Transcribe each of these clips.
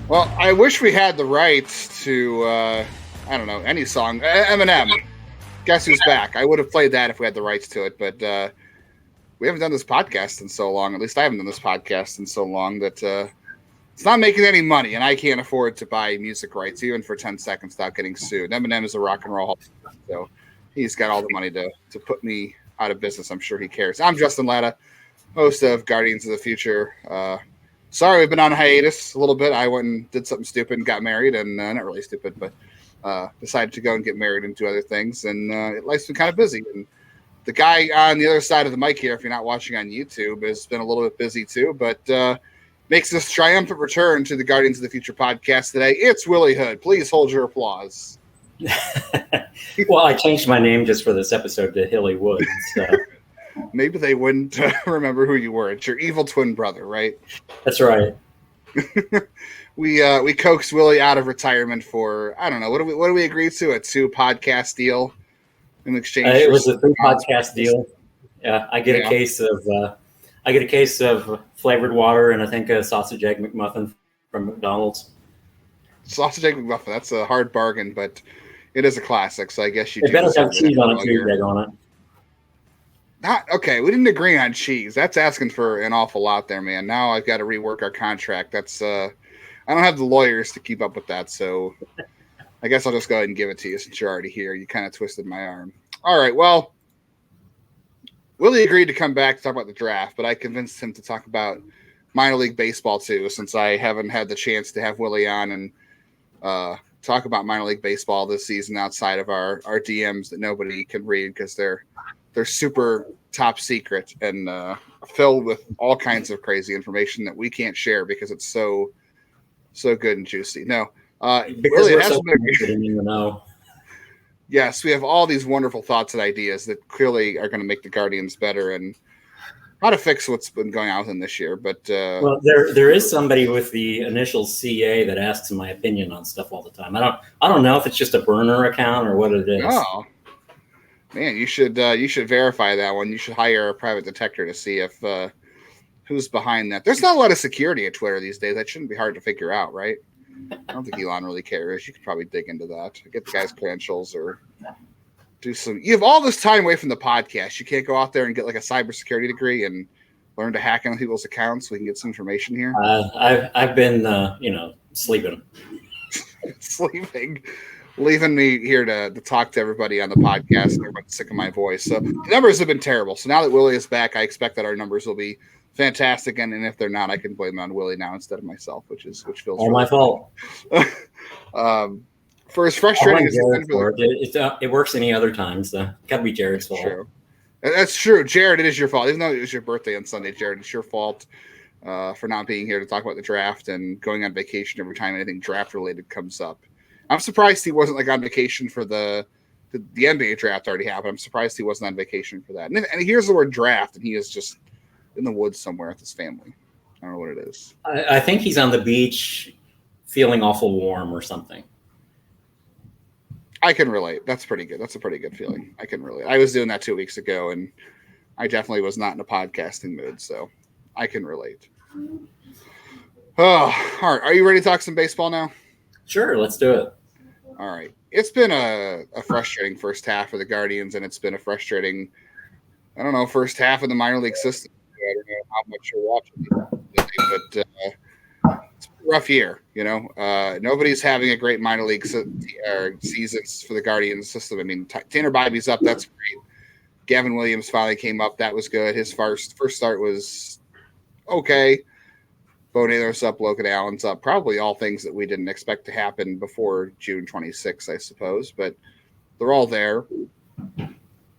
Well, I wish we had the rights to, I don't know, any song. Eminem, Guess Who's Back. I would have played that if we had the rights to it, but we haven't done this podcast in so long. At least I haven't done this podcast in so long that it's not making any money, and I can't afford to buy music rights even for 10 seconds without getting sued. Eminem is a rock and roll, so he's got all the money to put me out of business. I'm sure he cares. I'm Justin Lada, host of Guardians of the Future. Sorry, we've been on hiatus a little bit. I went and did something stupid and got married, and not really stupid, but decided to go and get married and do other things. And life's been kind of busy. And the guy on the other side of the mic here, if you're not watching on YouTube, has been a little bit busy too, but makes this triumphant return to the Guardians of the Future podcast today. It's Willie Hood. Please hold your applause. Well, I changed my name just for this episode to Hilly Woods. So. Maybe they wouldn't remember who you were. It's your evil twin brother, right? That's right. We coaxed Willie out of retirement for, I don't know, what do we agree to? A 2 podcast deal in exchange. It was a 3 podcast deal. Yeah, I get a case of flavored water and I think a sausage egg McMuffin from McDonald's. Sausage egg McMuffin. That's a hard bargain, but it is a classic. So I guess you. It better have cheese on it, cheese egg on it. Okay, we didn't agree on cheese. That's asking for an awful lot there, man. Now I've got to rework our contract. That's I don't have the lawyers to keep up with that, so I guess I'll just go ahead and give it to you since you're already here. You kind of twisted my arm. All right, well, Willie agreed to come back to talk about the draft, but I convinced him to talk about minor league baseball too, since I haven't had the chance to have Willie on and talk about minor league baseball this season outside of our DMs that nobody can read because they're super top secret and filled with all kinds of crazy information that we can't share because it's so good and juicy. No, because we're so interested in know. Yes, we have all these wonderful thoughts and ideas that clearly are going to make the Guardians better and how to fix what's been going on with them this year. But well, there is somebody with the initials CA that asks my opinion on stuff all the time. I don't know if it's just a burner account or what it is. Oh. Man, you should verify that one. You should hire a private detector to see if who's behind that. There's not a lot of security at Twitter these days. That shouldn't be hard to figure out, right? I don't think Elon really cares. You could probably dig into that. Get the guy's credentials or do some. You have all this time away from the podcast. You can't go out there and get like a cybersecurity degree and learn to hack into people's accounts. We can get some information here. I've been sleeping. Sleeping. Leaving me here to talk to everybody on the podcast. Everyone's sick of my voice. So the numbers have been terrible. So now that Willie is back, I expect that our numbers will be fantastic. And if they're not, I can blame it on Willie now instead of myself, which feels all my fault. For as frustrating as it works any other time, so gotta be Jared's fault. True. That's true. Jared, it is your fault. Even though it was your birthday on Sunday, Jared, it's your fault for not being here to talk about the draft and going on vacation every time anything draft related comes up. I'm surprised he wasn't like on vacation for the NBA draft already happened. I'm surprised he wasn't on vacation for that. And he hears the word draft, and he is just in the woods somewhere with his family. I don't know what it is. I think he's on the beach feeling awful warm or something. I can relate. That's pretty good. That's a pretty good feeling. I can relate. I was doing that 2 weeks ago, and I definitely was not in a podcasting mood, so I can relate. Oh, all right. Are you ready to talk some baseball now? Sure, let's do it. All right. It's been a frustrating first half for the Guardians, and it's been a frustrating, first half of the minor league system. I don't know how much you're watching, but it's a rough year. Nobody's having a great minor league seasons for the Guardians system. I mean, Tanner Bybee's up. That's great. Gavin Williams finally came up. That was good. His first start was okay. Bo Naylor's up, Logan Allen's up. Probably all things that we didn't expect to happen before June 26th, I suppose. But they're all there. But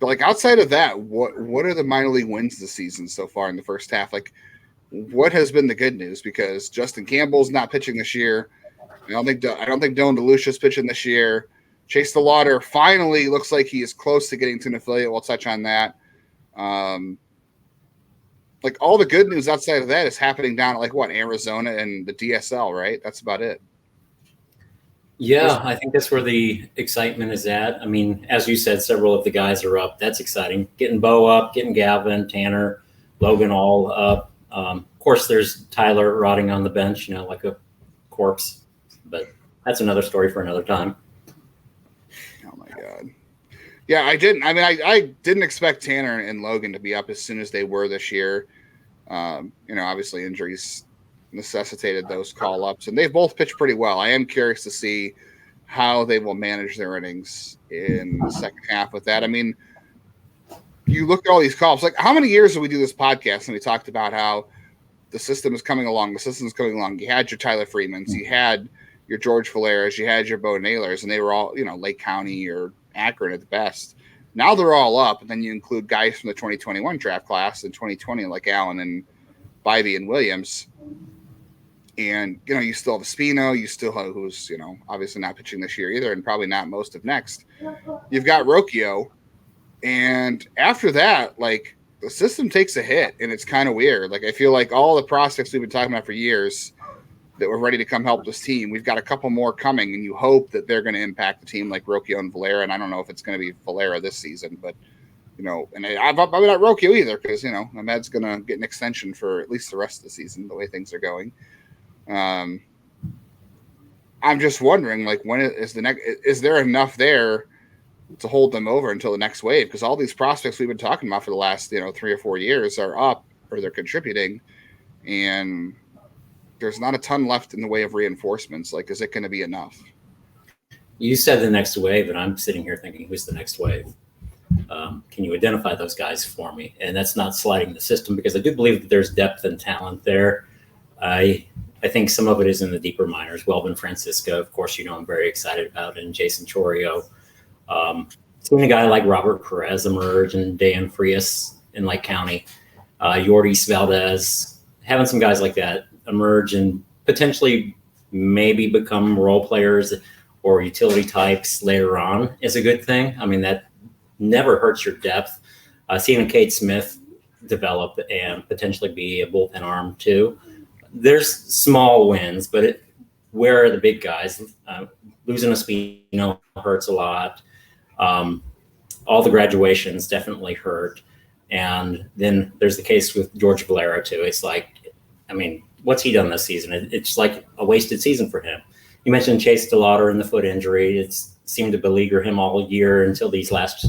like outside of that, what are the minor league wins this season so far in the first half? Like, what has been the good news? Because Justin Campbell's not pitching this year. I don't think Dylan DeLucia's pitching this year. Chase the Lauder finally looks like he is close to getting to an affiliate. We'll touch on that. Like all the good news outside of that is happening down at Arizona and the DSL, right? That's about it. Yeah, I think that's where the excitement is at. I mean, as you said, several of the guys are up. That's exciting. Getting Bo up, getting Gavin, Tanner, Logan all up. Of course, there's Tyler rotting on the bench, like a corpse. But that's another story for another time. Oh my God. Yeah, I didn't. I mean, I didn't expect Tanner and Logan to be up as soon as they were this year. Obviously injuries necessitated those call ups, and they've both pitched pretty well. I am curious to see how they will manage their innings in the second half with that. I mean, you look at all these call ups, like how many years did we do this podcast and we talked about how the system is coming along, the system is coming along. You had your Tyler Freemans, you had your George Valeras, you had your Bo Naylors, and they were all, Lake County or Akron at the best. Now they're all up, and then you include guys from the 2021 draft class in 2020, like Allen and Bybee and Williams. And, you still have Espino, you still have who's, obviously not pitching this year either, and probably not most of next. You've got Rocchio, and after that, like, the system takes a hit, and it's kind of weird. Like, I feel like all the prospects we've been talking about for years that were ready to come help this team, we've got a couple more coming, and you hope that they're going to impact the team like Rocchio and Valera. And I don't know if it's going to be Valera this season, but, and I'm not Rocchio either because, Ahmed's going to get an extension for at least the rest of the season, the way things are going. I'm just wondering, like, when is the next? Is there enough there to hold them over until the next wave? Because all these prospects we've been talking about for the last 3 or 4 years are up or they're contributing, and there's not a ton left in the way of reinforcements. Like, is it going to be enough? You said the next wave, and I'm sitting here thinking, who's the next wave? Can you identify those guys for me? And that's not sliding the system, because I do believe that there's depth and talent there. I think some of it is in the deeper minors. Welvin Francisco, of course, I'm very excited about, and Jason Chorio. Seeing a guy like Robert Perez emerge and Dan Frias in Lake County, Yordis Valdez, having some guys like that emerge and potentially maybe become role players or utility types later on is a good thing. I mean, that never hurts your depth. Seeing Cade Smith develop and potentially be a bullpen arm too. There's small wins, but where are the big guys? Losing Espino hurts a lot. All the graduations definitely hurt. And then there's the case with George Valera too. It's like, I mean, what's he done this season? It's like a wasted season for him. You mentioned Chase DeLauder and the foot injury. It's seemed to beleaguer him all year until these last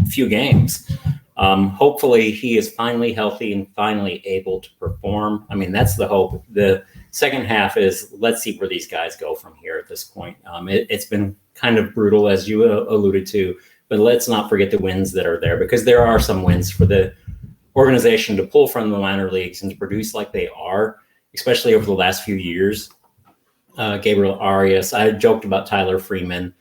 few games. Hopefully he is finally healthy and finally able to perform. I mean, that's the hope. The second half is, let's see where these guys go from here at this point. It's been kind of brutal, as you alluded to, but let's not forget the wins that are there, because there are some wins for the organization to pull from the minor leagues and to produce like they are, especially over the last few years. Gabriel Arias, I joked about Tyler Freeman,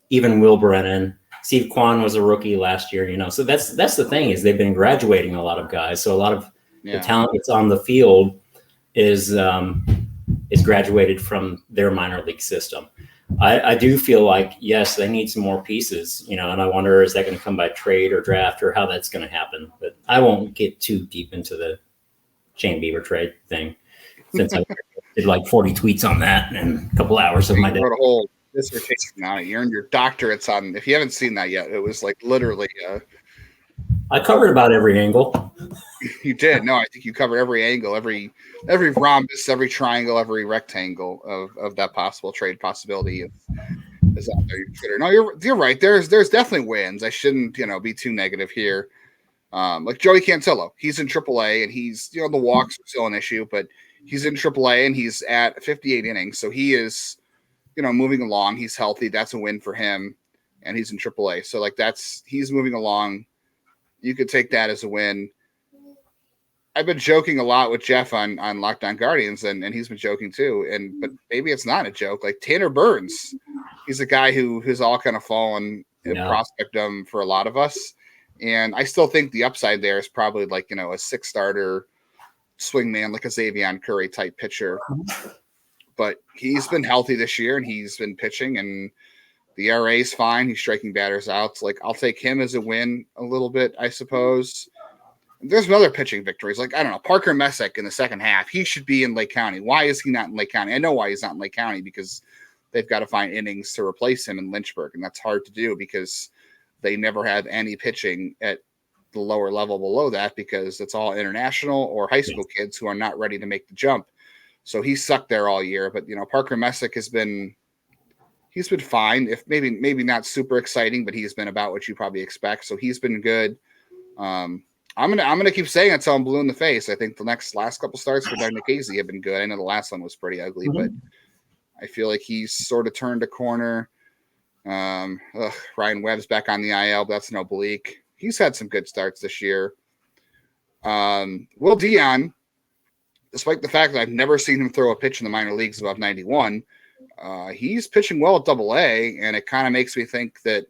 even Will Brennan. Steve Kwan was a rookie last year, so that's the thing, is they've been graduating a lot of guys. So a lot of the talent that's on the field is graduated from their minor league system. I do feel like, yes, they need some more pieces, and I wonder, is that going to come by trade or draft or how that's going to happen? But I won't get too deep into the Shane Bieber trade thing, since I did like 40 tweets on that in a couple hours of my day. Wrote a whole dissertation on it. You earned your doctorates on. If you haven't seen that yet, it was like literally. I covered about every angle. You did. No, I think you covered every angle, every rhombus, every triangle, every rectangle of that possible trade possibility is out there. No, you're right. There's definitely wins. I shouldn't be too negative here. Like Joey Cantillo, he's in AAA, and he's the walks are still an issue, but he's in AAA and he's at 58 innings, so he is moving along. He's healthy. That's a win for him, and he's in AAA. So like he's moving along. You could take that as a win. I've been joking a lot with Jeff on Lockdown Guardians, and he's been joking too. But maybe it's not a joke. Like Tanner Burns, he's a guy who's all kind of fallen in prospectum for a lot of us. And I still think the upside there is probably like, a 6-starter swingman, like a Xavier Curry type pitcher. But he's been healthy this year, and he's been pitching, and the ERA is fine. He's striking batters out. So, like, I'll take him as a win a little bit, I suppose. There's some other pitching victories. Like, I don't know, Parker Messick in the second half. He should be in Lake County. Why is he not in Lake County? I know why he's not in Lake County, because they've got to find innings to replace him in Lynchburg, and that's hard to do because they never have any pitching at the lower level below that, because it's all international or high school kids who are not ready to make the jump. So he sucked there all year. But Parker Messick he's been fine. If maybe not super exciting, but he's been about what you probably expect. So he's been good. I'm gonna keep saying it until I'm blue in the face. I think the last couple starts for Doug Nikhazy have been good. I know the last one was pretty ugly, but I feel like he's sort of turned a corner. Ryan Webb's back on the IL, but that's an oblique. He's had some good starts this year. Will Dion, despite the fact that I've never seen him throw a pitch in the minor leagues above 91, he's pitching well at Double-A, and it kind of makes me think that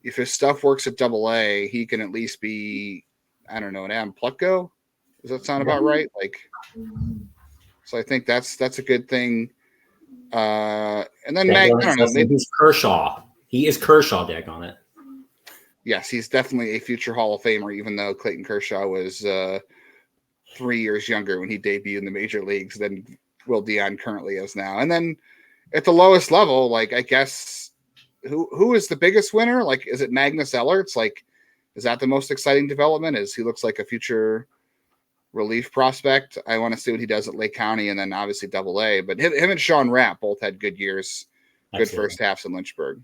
if his stuff works at Double-A, he can at least be, I don't know, an Adam Plutko. Does that sound about right? So I think that's a good thing. And then Mag, I don't know. Maybe he's Kershaw. He is Kershaw, deck on it. Yes, he's definitely a future Hall of Famer, even though Clayton Kershaw was 3 years younger when he debuted in the major leagues than Will Dion currently is now. And then at the lowest level, I guess who is the biggest winner? Is it Magnus Ellerts? Is that the most exciting development? He looks like a future relief prospect. I want to see what he does at Lake County and then obviously Double-A. But him and Sean Rapp both had good years, good first halves in Lynchburg.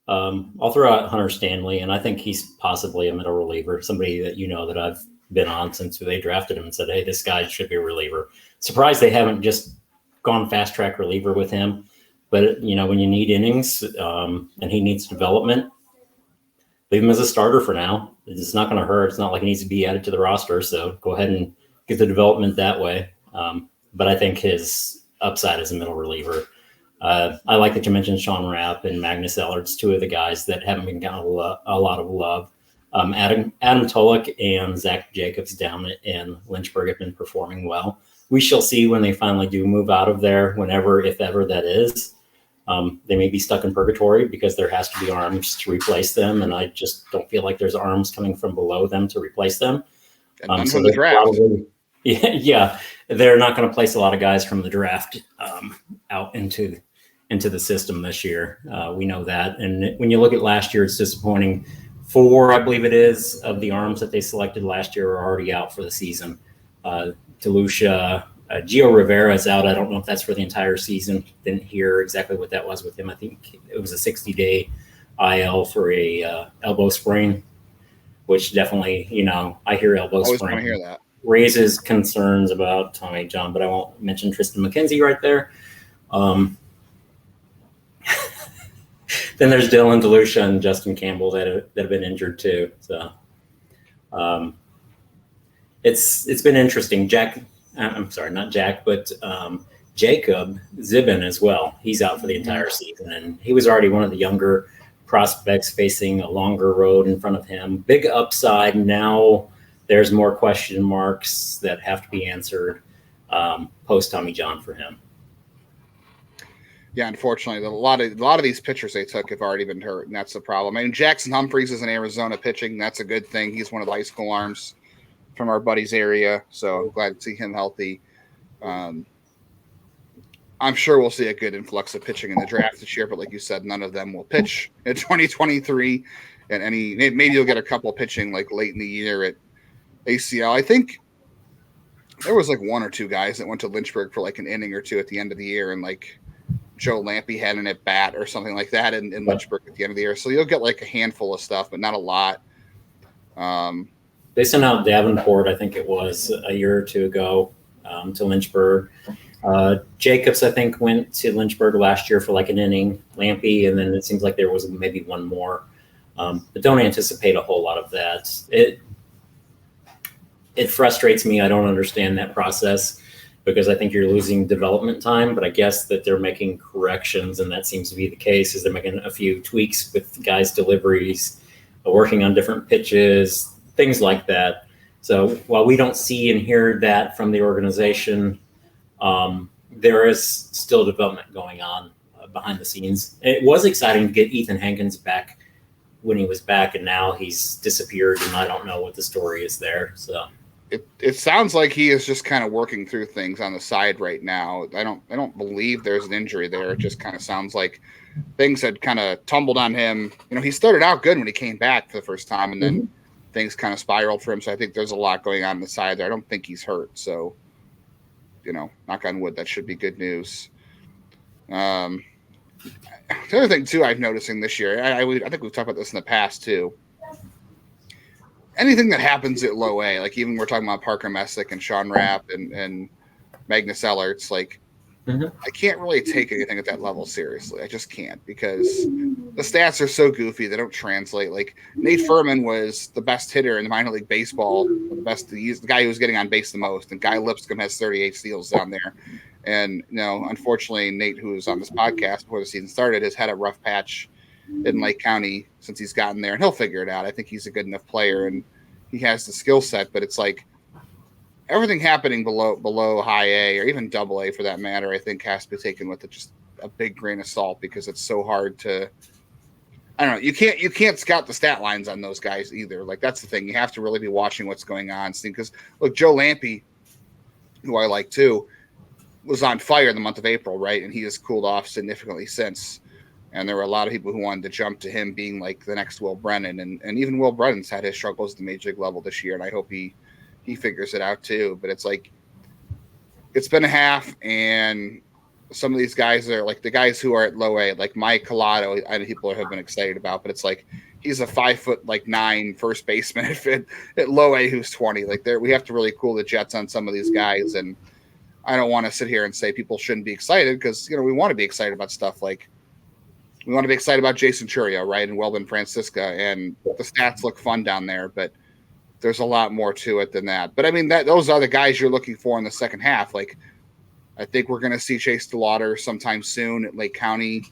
I'll throw out Hunter Stanley, and I think he's possibly a middle reliever, somebody that that I've been on since they drafted him and said, hey, this guy should be a reliever. Surprised they haven't just gone fast track reliever with him. But, when you need innings and he needs development, leave him as a starter for now. It's not going to hurt. It's not like he needs to be added to the roster. So go ahead and get the development that way. But I think his upside is a middle reliever. I like that you mentioned Sean Rapp and Magnus Ellerts, two of the guys that haven't been getting a lot of love. Adam Tulloch and Zach Jacobs down in Lynchburg have been performing well. We shall see when they finally do move out of there, whenever, if ever that is. They may be stuck in purgatory because there has to be arms to replace them, and I just don't feel like there's arms coming from below them to replace them. And none from the draft. Yeah, they're not going to place a lot of guys from the draft out into the system this year. We know that. And when you look at last year, it's disappointing. 4, I believe it is, of the arms that they selected last year are already out for the season. DeLucia, Gio Rivera is out. I don't know if that's for the entire season. Didn't hear exactly what that was with him. I think it was a 60-day IL for a elbow sprain, which definitely, I hear elbow Always sprain. Want to hear that. Raises concerns about Tommy John, but I won't mention Tristan McKenzie right there. Then there's Dylan DeLucia and Justin Campbell that have been injured too. So it's been interesting. I'm sorry, not Jack, but Jacob Zibin as well. He's out for the entire season, and he was already one of the younger prospects facing a longer road in front of him. Big upside. Now there's more question marks that have to be answered post Tommy John for him. Yeah, unfortunately, a lot of these pitchers they took have already been hurt, and that's the problem. I mean, Jackson Humphreys is in Arizona pitching. That's a good thing. He's one of the high school arms from our buddy's area, so I'm glad to see him healthy. I'm sure we'll see a good influx of pitching in the draft this year, but like you said, none of them will pitch in 2023. And maybe you'll get a couple pitching late in the year at ACL. I think there was 1 or 2 guys that went to Lynchburg for an inning or two at the end of the year, and Joe Lampe had an at bat or something like that in Lynchburg at the end of the year. So you'll get a handful of stuff, but not a lot. They sent out Davenport, I think it was a year or two ago, to Lynchburg. Jacobs, I think, went to Lynchburg last year for an inning. Lampe, and then it seems like there was maybe one more. But don't anticipate a whole lot of that. It frustrates me. I don't understand that process, because I think you're losing development time, but I guess that they're making corrections, and that seems to be the case, is they're making a few tweaks with guys' deliveries, working on different pitches, things like that. So while we don't see and hear that from the organization, there is still development going on behind the scenes. It was exciting to get Ethan Hankins back when he was back, and now he's disappeared, and I don't know what the story is there. So It sounds like he is just kind of working through things on the side right now. I don't believe there's an injury there. It just kind of sounds like things had kind of tumbled on him. He started out good when he came back for the first time, and then things kind of spiraled for him. So I think there's a lot going on the side there. I don't think he's hurt. So knock on wood, that should be good news. The other thing too, I'm noticing this year, I think we've talked about this in the past too. Anything that happens at low A, like even we're talking about Parker Messick and Sean Rapp and Magnus Ellerts, like I can't really take anything at that level seriously. I just can't, because the stats are so goofy. They don't translate. Like Nate Furman was the best hitter in the minor league baseball, the guy who was getting on base the most, and Guy Lipscomb has 38 steals down there. And unfortunately, Nate, who was on this podcast before the season started, has had a rough patch in Lake County since he's gotten there, and he'll figure it out. I think he's a good enough player, and he has the skill set. But it's like everything happening below high A or even double A for that matter, I think has to be taken with just a big grain of salt, because it's so hard to. I don't know. You can't scout the stat lines on those guys either. Like that's the thing. You have to really be watching what's going on. Because look, Joe Lampe, who I like too, was on fire in the month of April, right? And he has cooled off significantly since. And there were a lot of people who wanted to jump to him being like the next Will Brennan. And even Will Brennan's had his struggles at the major league level this year. And I hope he figures it out too. But it's like, it's been a half, and some of these guys are like the guys who are at low A, like Mike Collado, I know people have been excited about, but it's like, he's a 5'9" first baseman at low A who's 20. Like we have to really cool the jets on some of these guys. And I don't want to sit here and say people shouldn't be excited, because, we want to be excited about stuff. Like we want to be excited about Jason Churio, right? And Welvin Francisca, and the stats look fun down there, but there's a lot more to it than that. But I mean, those are the guys you're looking for in the second half. Like, I think we're going to see Chase DeLauder sometime soon at Lake County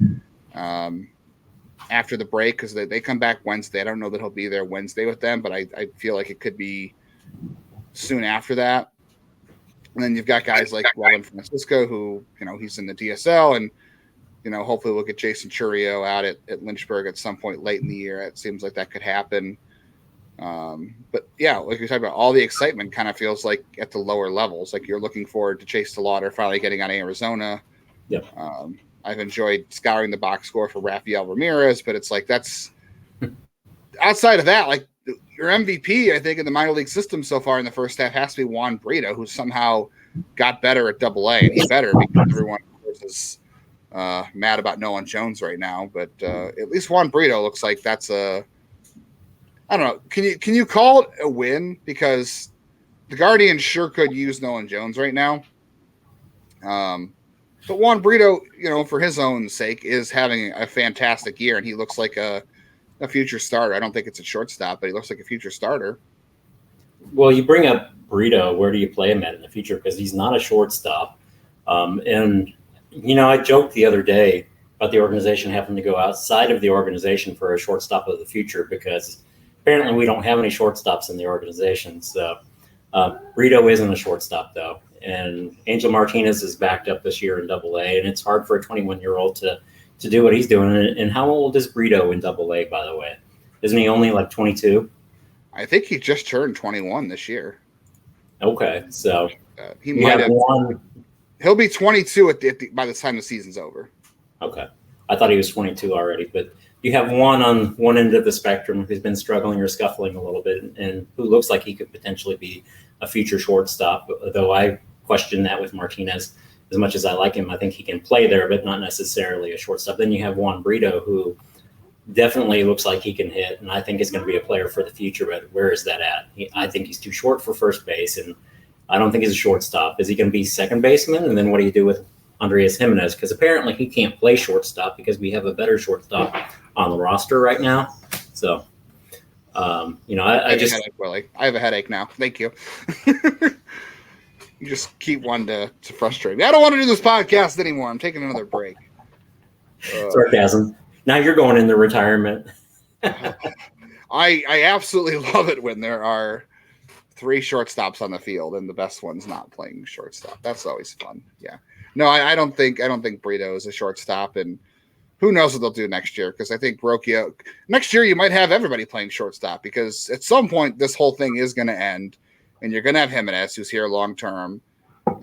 after the break, because they come back Wednesday. I don't know that he'll be there Wednesday with them, but I feel like it could be soon after that. And then you've got guys like Welvin Francisco, who, he's in the DSL, and, hopefully we'll get Jason Churio out at Lynchburg at some point late in the year. It seems like that could happen. But yeah, like you're talking about, all the excitement kind of feels like at the lower levels. Like you're looking forward to Chase DeLauder finally getting out of Arizona. Yep. I've enjoyed scouring the box score for Rafael Ramirez, but it's like, that's outside of that, like your MVP, I think, in the minor league system so far in the first half has to be Juan Brito, who somehow got better at double A, and he's better because everyone, of course, is mad about Nolan Jones right now. But at least Juan Brito looks like that's I don't know. Can you call it a win? Because the Guardians sure could use Nolan Jones right now. But Juan Brito, for his own sake, is having a fantastic year, and he looks like a future starter. I don't think it's a shortstop, but he looks like a future starter. Well, you bring up Brito. Where do you play him at in the future? Because he's not a shortstop. And, I joked the other day about the organization having to go outside of the organization for a shortstop of the future, because apparently we don't have any shortstops in the organization. So Brito isn't a shortstop, though. And Angel Martinez is backed up this year in double A, and it's hard for a 21-year-old to do what he's doing. And how old is Brito in double A, by the way? Isn't he only like 22? I think he just turned 21 this year. Okay. So he might have one. He'll be 22 by the time the season's over. Okay. I thought he was 22 already, but you have one on one end of the spectrum who's been struggling or scuffling a little bit, and who looks like he could potentially be a future shortstop, though I question that with Martinez. As much as I like him, I think he can play there, but not necessarily a shortstop. Then you have Juan Brito, who definitely looks like he can hit, and I think is going to be a player for the future, but where is that at? I think he's too short for first base, and I don't think he's a shortstop. Is he going to be second baseman? And then what do you do with Andreas Jimenez? Because apparently he can't play shortstop because we have a better shortstop on the roster right now. So, I just have a headache, Willie. I have a headache now. Thank you. You just keep wanting to frustrate me. I don't want to do this podcast anymore. I'm taking another break. Sarcasm. Now you're going into retirement. I absolutely love it when there are 3 shortstops on the field and the best one's not playing shortstop. That's always fun. Yeah. No, I don't think Brito is a shortstop, and who knows what they'll do next year, because I think Brocchio next year you might have everybody playing shortstop, because at some point this whole thing is going to end, and you're going to have Jimenez, who's here long term,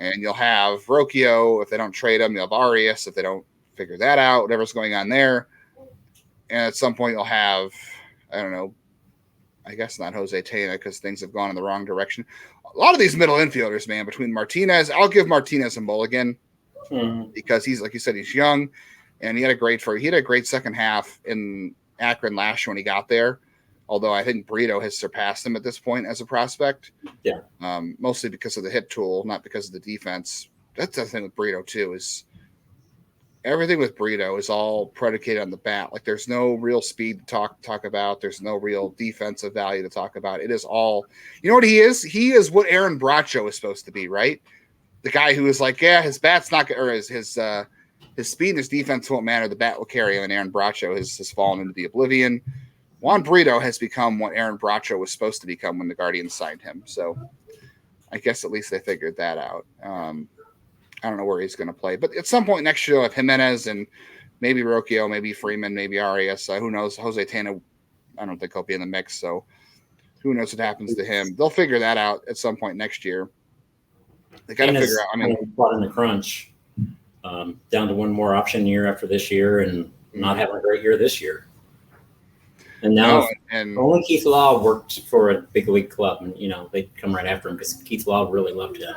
and you'll have Brocchio if they don't trade him. You'll have Arias if they don't figure that out, whatever's going on there. And at some point you'll have, I don't know, I guess not Jose Tena because things have gone in the wrong direction. A lot of these middle infielders, man, between Martinez, I'll give Martinez a mulligan because he's, like you said, he's young and he had a great second half in Akron last year when he got there. Although I think Brito has surpassed him at this point as a prospect. Yeah. Mostly because of the hit tool, not because of the defense. That's the thing with Brito too, is everything with Brito is all predicated on the bat. Like there's no real speed to talk about. There's no real defensive value to talk about. It is all, you know what he is? He is what Aaron Bracho is supposed to be, right? The guy who is like, yeah, his bat's not, or his speed and his defense won't matter. The bat will carry him. And Aaron Bracho has fallen into the oblivion. Juan Brito has become what Aaron Bracho was supposed to become when the Guardians signed him. So I guess at least they figured that out. I don't know where he's going to play, but at some point next year, if Jimenez and maybe Rocchio, maybe Freeman, maybe Arias, who knows? Jose Tena, I don't think he'll be in the mix. So who knows what happens to him? They'll figure that out at some point next year. They got to figure out. I mean, in the crunch, down to one more option year after this year, and not having a great year this year. And now, only Keith Law worked for a big league club, and they'd come right after him because Keith Law really loved him.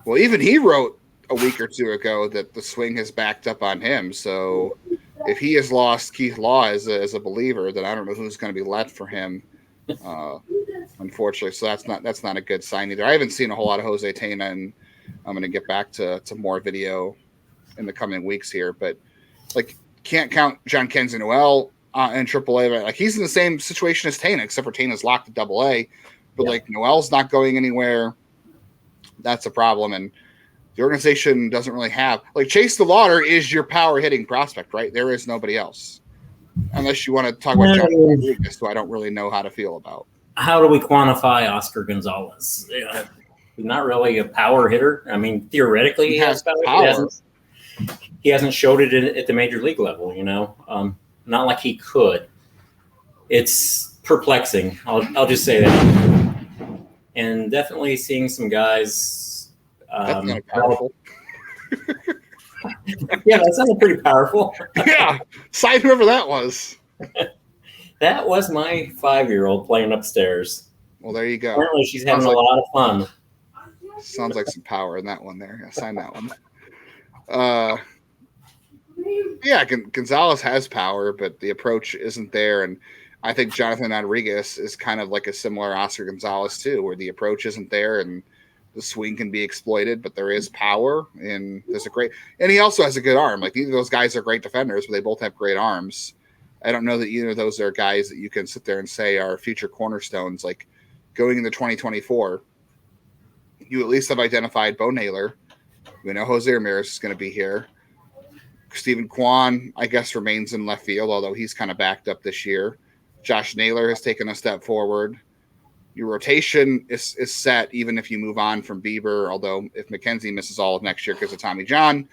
Well, even he wrote a week or two ago that the swing has backed up on him. So if he has lost Keith Law as a believer, then I don't know who's going to be left for him. Unfortunately, so that's not a good sign either. I haven't seen a whole lot of Jose Tena, and I'm going to get back to more video in the coming weeks here. But like, can't count John Kenzie Noel in AAA. Like he's in the same situation as Tena, except for Tena's locked at AA. But like Noel's not going anywhere. That's a problem, and the organization doesn't really have like Chase DeLauder is your power hitting prospect, right? There is nobody else, unless you want to talk about John Rodriguez, who I don't really know how to feel about. How do we quantify Oscar Gonzalez? He's not really a power hitter. I mean, theoretically, he has power. He hasn't showed it at the major league level. Not like he could. It's perplexing. I'll just say that. And definitely seeing some guys. That's not powerful. Yeah, that sounded pretty powerful. Yeah, cite whoever that was. That was my 5-year-old playing upstairs. Well, there you go. Apparently, she's having a lot of fun. Sounds like some power in that one there. I'll sign that one. Yeah, Gonzalez has power, but the approach isn't there. And I think Jonathan Rodriguez is kind of like a similar Oscar Gonzalez too, where the approach isn't there and the swing can be exploited, but there is power and and he also has a good arm. Like either of those guys are great defenders, but they both have great arms. I don't know that either of those are guys that you can sit there and say are future cornerstones. Like going into 2024, you at least have identified Bo Naylor. We know Jose Ramirez is going to be here. Stephen Kwan, I guess, remains in left field, although he's kind of backed up this year. Josh Naylor has taken a step forward. Your rotation is set, even if you move on from Bieber, although if McKenzie misses all of next year because of Tommy John,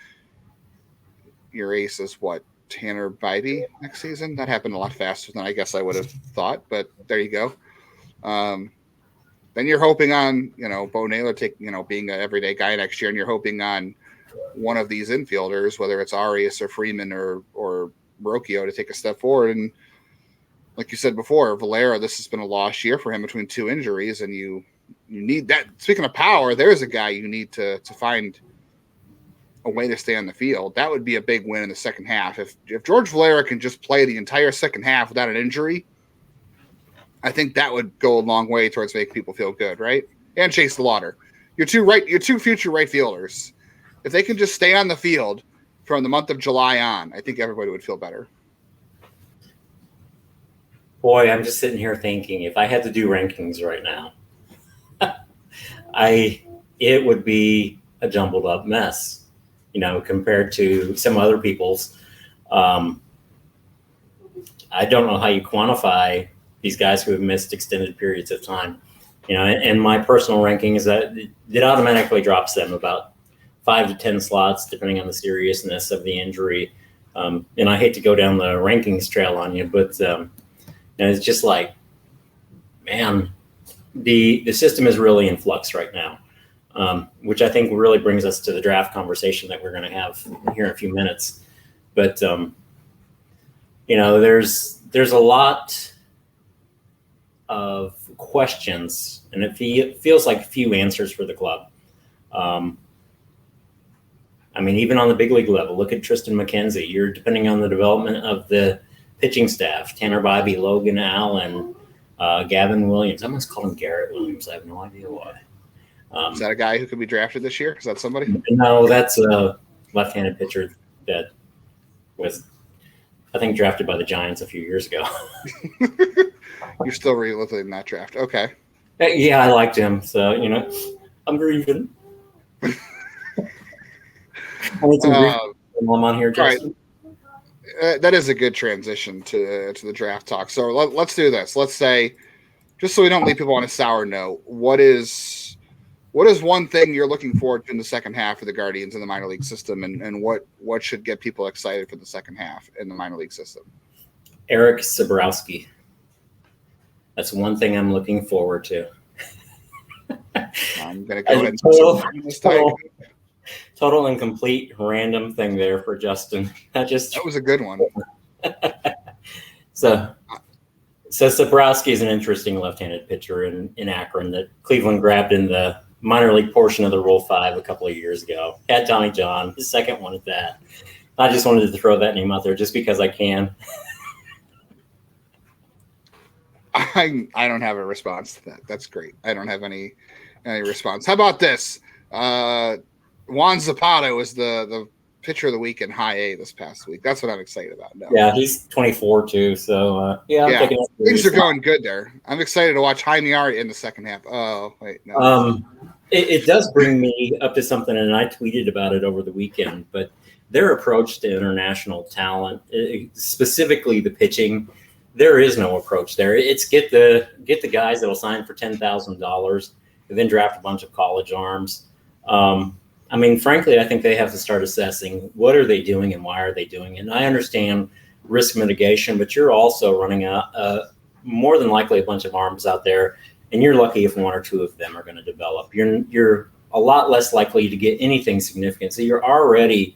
your ace is what? Tanner Bybee next season? That happened a lot faster than I guess I would have thought, but there you go. Then you're hoping on, Bo Naylor being an everyday guy next year, and you're hoping on one of these infielders, whether it's Arias or Freeman or Rocchio, to take a step forward. And like you said before, Valera, this has been a lost year for him between 2 injuries, and you need that. Speaking of power, there's a guy you need to find a way to stay on the field. That would be a big win in the second half. If George Valera can just play the entire second half without an injury, I think that would go a long way towards making people feel good, right? And Chase DeLauder, your two future right fielders. If they can just stay on the field from the month of July on, I think everybody would feel better. Boy, I'm just sitting here thinking, if I had to do rankings right now, it would be a jumbled up mess, compared to some other people's. I don't know how you quantify these guys who have missed extended periods of time, and my personal ranking is that it automatically drops them about 5 to 10 slots, depending on the seriousness of the injury. And I hate to go down the rankings trail on you, but it's just like, man, the system is really in flux right now, which I think really brings us to the draft conversation that we're going to have here in a few minutes. But, there's a lot of questions, and it feels like few answers for the club. I mean, even on the big league level, look at Tristan McKenzie. You're depending on the development of the pitching staff, Tanner Bybee, Logan Allen, Gavin Williams. I almost called him Garrett Williams. I have no idea why. Is that a guy who could be drafted this year? Is that somebody? No, that's a left-handed pitcher that was, I think, drafted by the Giants a few years ago. You're still reliving that draft. Okay. Yeah, I liked him. So, I'm grieving. I need some grief while I'm on here, Justin. Right. That is a good transition to the draft talk. So let's do this. Let's say, just so we don't leave people on a sour note, what is one thing you're looking forward to in the second half of the Guardians in the minor league system, and what should get people excited for the second half in the minor league system? Eric Sabrowski. That's one thing I'm looking forward to. I'm going to go ahead and this time. Total and complete random thing there for Justin. That was a good one. So Sabrowski is an interesting left-handed pitcher in Akron that Cleveland grabbed in the minor league portion of the Rule 5 a couple of years ago. Had Tommy John, his second one at that. I just wanted to throw that name out there just because I can. I don't have a response to that. That's great. I don't have any response. How about this? Juan Zapata was the pitcher of the week in High A this past week. That's what I'm excited about now. Yeah, he's 24 too. So things are going good there. I'm excited to watch Jaime Ari in the second half. Oh wait, no. It does bring me up to something, and I tweeted about it over the weekend. But their approach to international talent, specifically the pitching, there is no approach there. It's get the guys that will sign for $10,000, and then draft a bunch of college arms. I mean, frankly, I think they have to start assessing what are they doing and why are they doing it. And I understand risk mitigation, but you're also running a more than likely a bunch of arms out there, and you're lucky if one or two of them are going to develop. You're a lot less likely to get anything significant. So you're already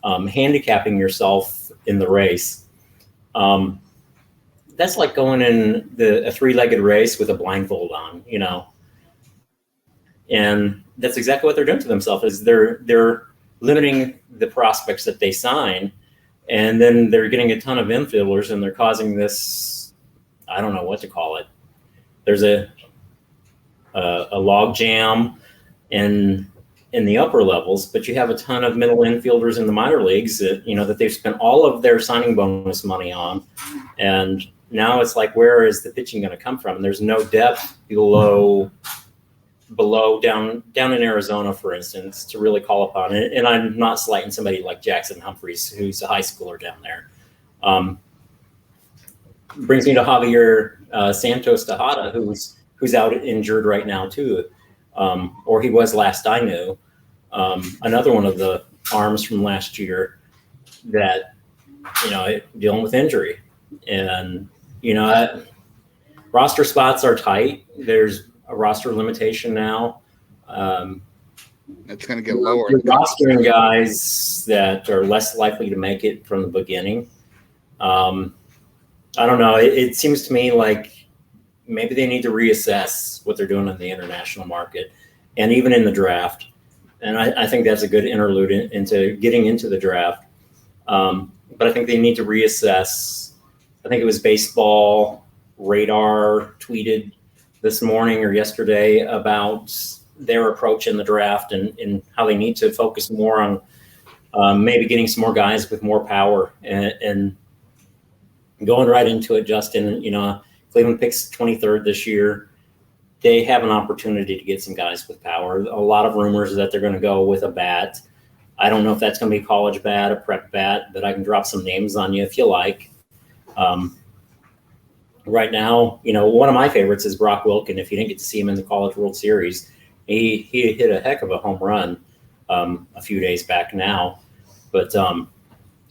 handicapping yourself in the race. That's like going in a three-legged race with a blindfold on, And that's exactly what they're doing to themselves. Is they're limiting the prospects that they sign, and then they're getting a ton of infielders, and they're causing this. I don't know what to call it. There's a log jam in the upper levels, but you have a ton of middle infielders in the minor leagues that they've spent all of their signing bonus money on, and now it's like, where is the pitching going to come from? And there's no depth below down in Arizona, for instance, to really call upon it. And I'm not slighting somebody like Jackson Humphreys, who's a high schooler down there. Brings me to Javier Santos Tejada, who's out injured right now too, or he was last I knew. Another one of the arms from last year that dealing with injury, and roster spots are tight. There's a roster limitation now. It's going to get lower. You're rostering guys that are less likely to make it from the beginning. I don't know. It seems to me like maybe they need to reassess what they're doing in the international market and even in the draft. And I think that's a good interlude into getting into the draft. But I think they need to reassess. I think it was Baseball Radar tweeted this morning or yesterday about their approach in the draft and how they need to focus more on maybe getting some more guys with more power and going right into it. Justin, Cleveland picks 23rd this year. They have an opportunity to get some guys with power. A lot of rumors that they're going to go with a bat. I don't know if that's going to be a college bat, a prep bat, but I can drop some names on you if you like. Right now, one of my favorites is Brock Wilken. If you didn't get to see him in the College World Series, he hit a heck of a home run a few days back now. But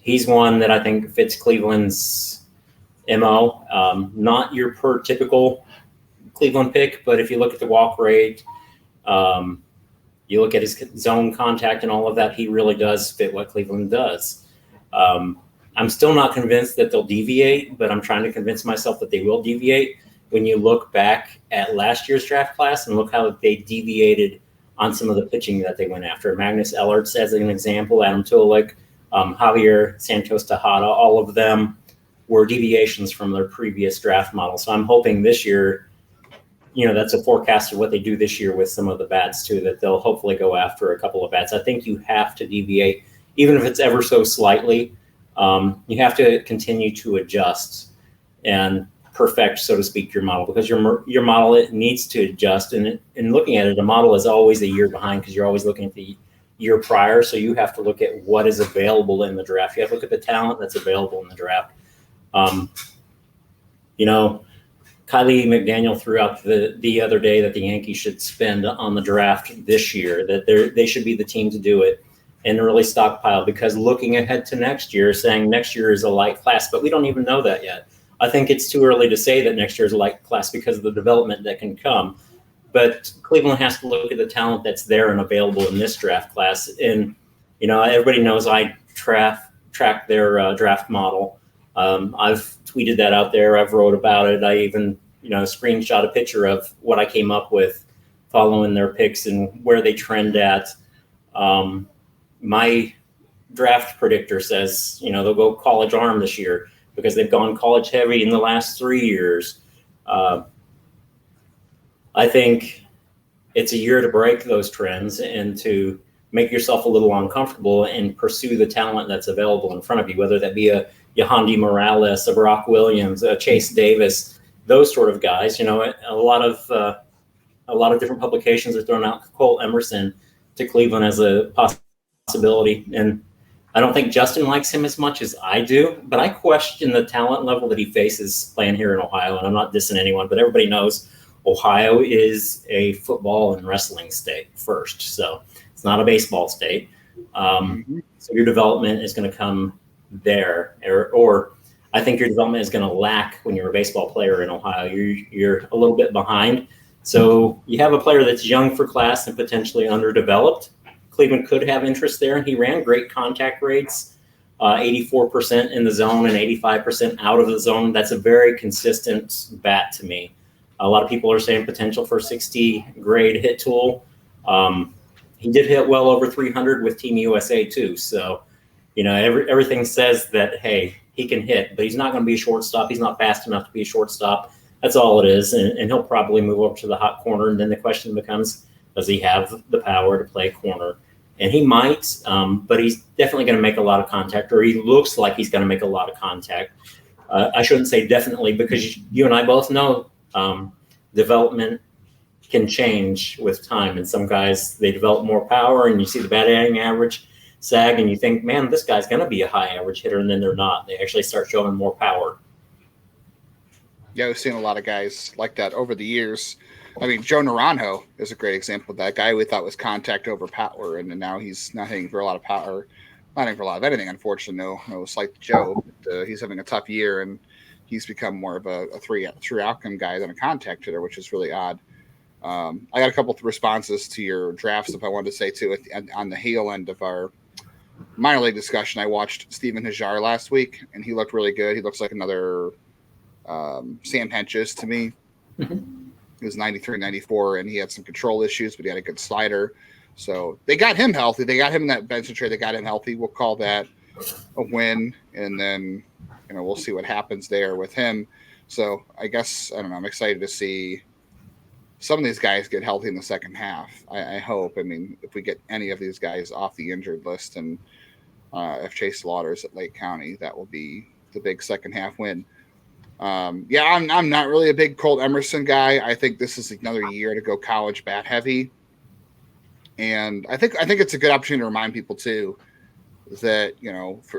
he's one that I think fits Cleveland's MO. Not your typical Cleveland pick, but if you look at the walk rate, you look at his zone contact and all of that, he really does fit what Cleveland does. I'm still not convinced that they'll deviate, but I'm trying to convince myself that they will deviate when you look back at last year's draft class and look how they deviated on some of the pitching that they went after. Magnus Ellerts as an example, Adam Tulik, Javier Santos Tejada, all of them were deviations from their previous draft model. So I'm hoping this year, that's a forecast of what they do this year with some of the bats too, that they'll hopefully go after a couple of bats. I think you have to deviate, even if it's ever so slightly. You have to continue to adjust and perfect, so to speak, your model, because your model, it needs to adjust. And in looking at it, a model is always a year behind because you're always looking at the year prior. So you have to look at what is available in the draft. You have to look at the talent that's available in the draft. Kylie McDaniel threw out the other day that the Yankees should spend on the draft this year, that they should be the team to do it and really stockpile, because looking ahead to next year, saying next year is a light class, but we don't even know that yet. I think it's too early to say that next year is a light class because of the development that can come. But Cleveland has to look at the talent that's there and available in this draft class. And, everybody knows I track their draft model. I've tweeted that out there. I've wrote about it. I even, screenshot a picture of what I came up with following their picks and where they trend at. My draft predictor says, they'll go college arm this year because they've gone college heavy in the last 3 years. I think it's a year to break those trends and to make yourself a little uncomfortable and pursue the talent that's available in front of you, whether that be a Yohandy Morales, a Brock Williams, a Chase Davis, those sort of guys. A lot of different publications are throwing out Cole Emerson to Cleveland as a possibility. And I don't think Justin likes him as much as I do, but I question the talent level that he faces playing here in Ohio. And I'm not dissing anyone, but everybody knows Ohio is a football and wrestling state first. So it's not a baseball state. So your development is going to come there, or I think your development is going to lack when you're a baseball player in Ohio. You're a little bit behind. So you have a player that's young for class and potentially underdeveloped. Cleveland could have interest there. He ran great contact rates, 84% in the zone and 85% out of the zone. That's a very consistent bat to me. A lot of people are saying potential for 60 grade hit tool. He did hit well over 300 with Team USA too. So, everything says that, hey, he can hit, but he's not going to be a shortstop. He's not fast enough to be a shortstop. That's all it is. And he'll probably move over to the hot corner. And then the question becomes, does he have the power to play corner? And he might, but he's definitely going to make a lot of contact, or he looks like he's going to make a lot of contact. I shouldn't say definitely, because you and I both know development can change with time. And some guys, they develop more power, and you see the batting average sag, and you think, man, this guy's going to be a high average hitter, and then they're not. They actually start showing more power. Yeah, we've seen a lot of guys like that over the years. I mean, Joe Naranjo is a great example of that guy we thought was contact over power, and now he's not hitting for a lot of power, not hitting for a lot of anything, unfortunately. No slight to Joe, but he's having a tough year, and he's become more of a three outcome guy than a contact hitter, which is really odd. I got a couple of responses to your draft stuff I wanted to say, too, on the heel end of our minor league discussion. I watched Steven Hajar last week, and he looked really good. He looks like another Sam Henches to me. Mm-hmm. He was 93, 94, and he had some control issues, but he had a good slider. So they got him healthy. They got him in that Benson trade. They got him healthy. We'll call that a win, and then we'll see what happens there with him. So I guess, I don't know, I'm excited to see some of these guys get healthy in the second half. I hope. I mean, if we get any of these guys off the injured list, and if Chase Slaughter's at Lake County, that will be the big second half win. I'm not really a big Colt Emerson guy. I think this is another year to go college bat heavy. And I think it's a good opportunity to remind people too that,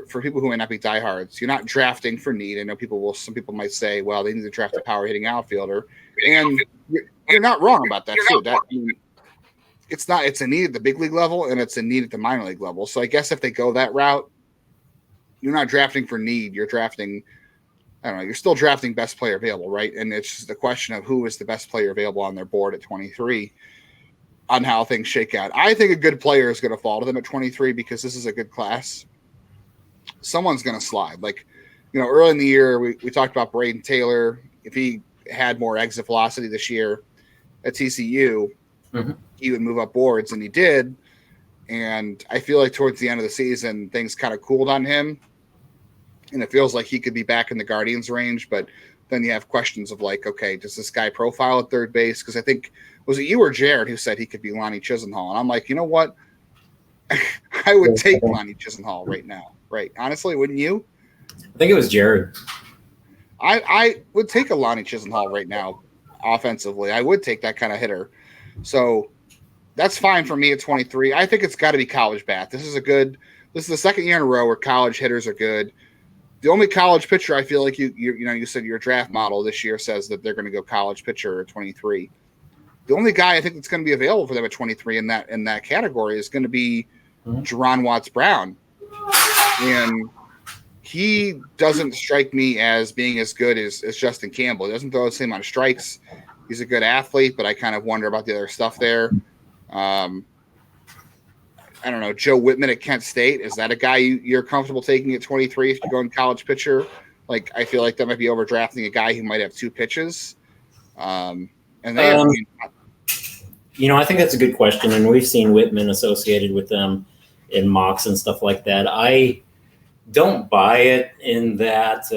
for people who may not be diehards, you're not drafting for need. I know some people might say, well, they need to draft a power hitting outfielder. And you're not wrong about that too. It's a need at the big league level, and it's a need at the minor league level. So I guess if they go that route, you're not drafting for need. You're drafting, I don't know, you're still drafting best player available, right? And it's just the question of who is the best player available on their board at 23 on how things shake out. I think a good player is going to fall to them at 23 because this is a good class. Someone's going to slide. Like, early in the year, we talked about Braden Taylor. If he had more exit velocity this year at TCU, he would move up boards, and he did. And I feel like towards the end of the season, things kind of cooled on him, and it feels like he could be back in the Guardians range. But then you have questions of like, okay, does this guy profile at third base? Because I think, was it you or Jared who said he could be Lonnie Chisenhall? And I'm like, you know what? I would take Lonnie Chisenhall right now. Right. Honestly, wouldn't you? I think it was Jared. I would take a Lonnie Chisenhall right now offensively. I would take that kind of hitter. So that's fine for me at 23. I think it's got to be college bat. This is the second year in a row where college hitters are good. The only college pitcher I feel like you said your draft model this year says that they're going to go college pitcher at 23. The only guy I think that's going to be available for them at 23 in that category is going to be Jerron Watts Brown. And he doesn't strike me as being as good as Justin Campbell. He doesn't throw the same amount of strikes. He's a good athlete, but I kind of wonder about the other stuff there. I don't know. Joe Whitman at Kent State. Is that a guy you're comfortable taking at 23 if you're going college pitcher? Like, I feel like that might be overdrafting a guy who might have 2 pitches. And they I think that's a good question. And we've seen Whitman associated with them in mocks and stuff like that. I don't buy it in that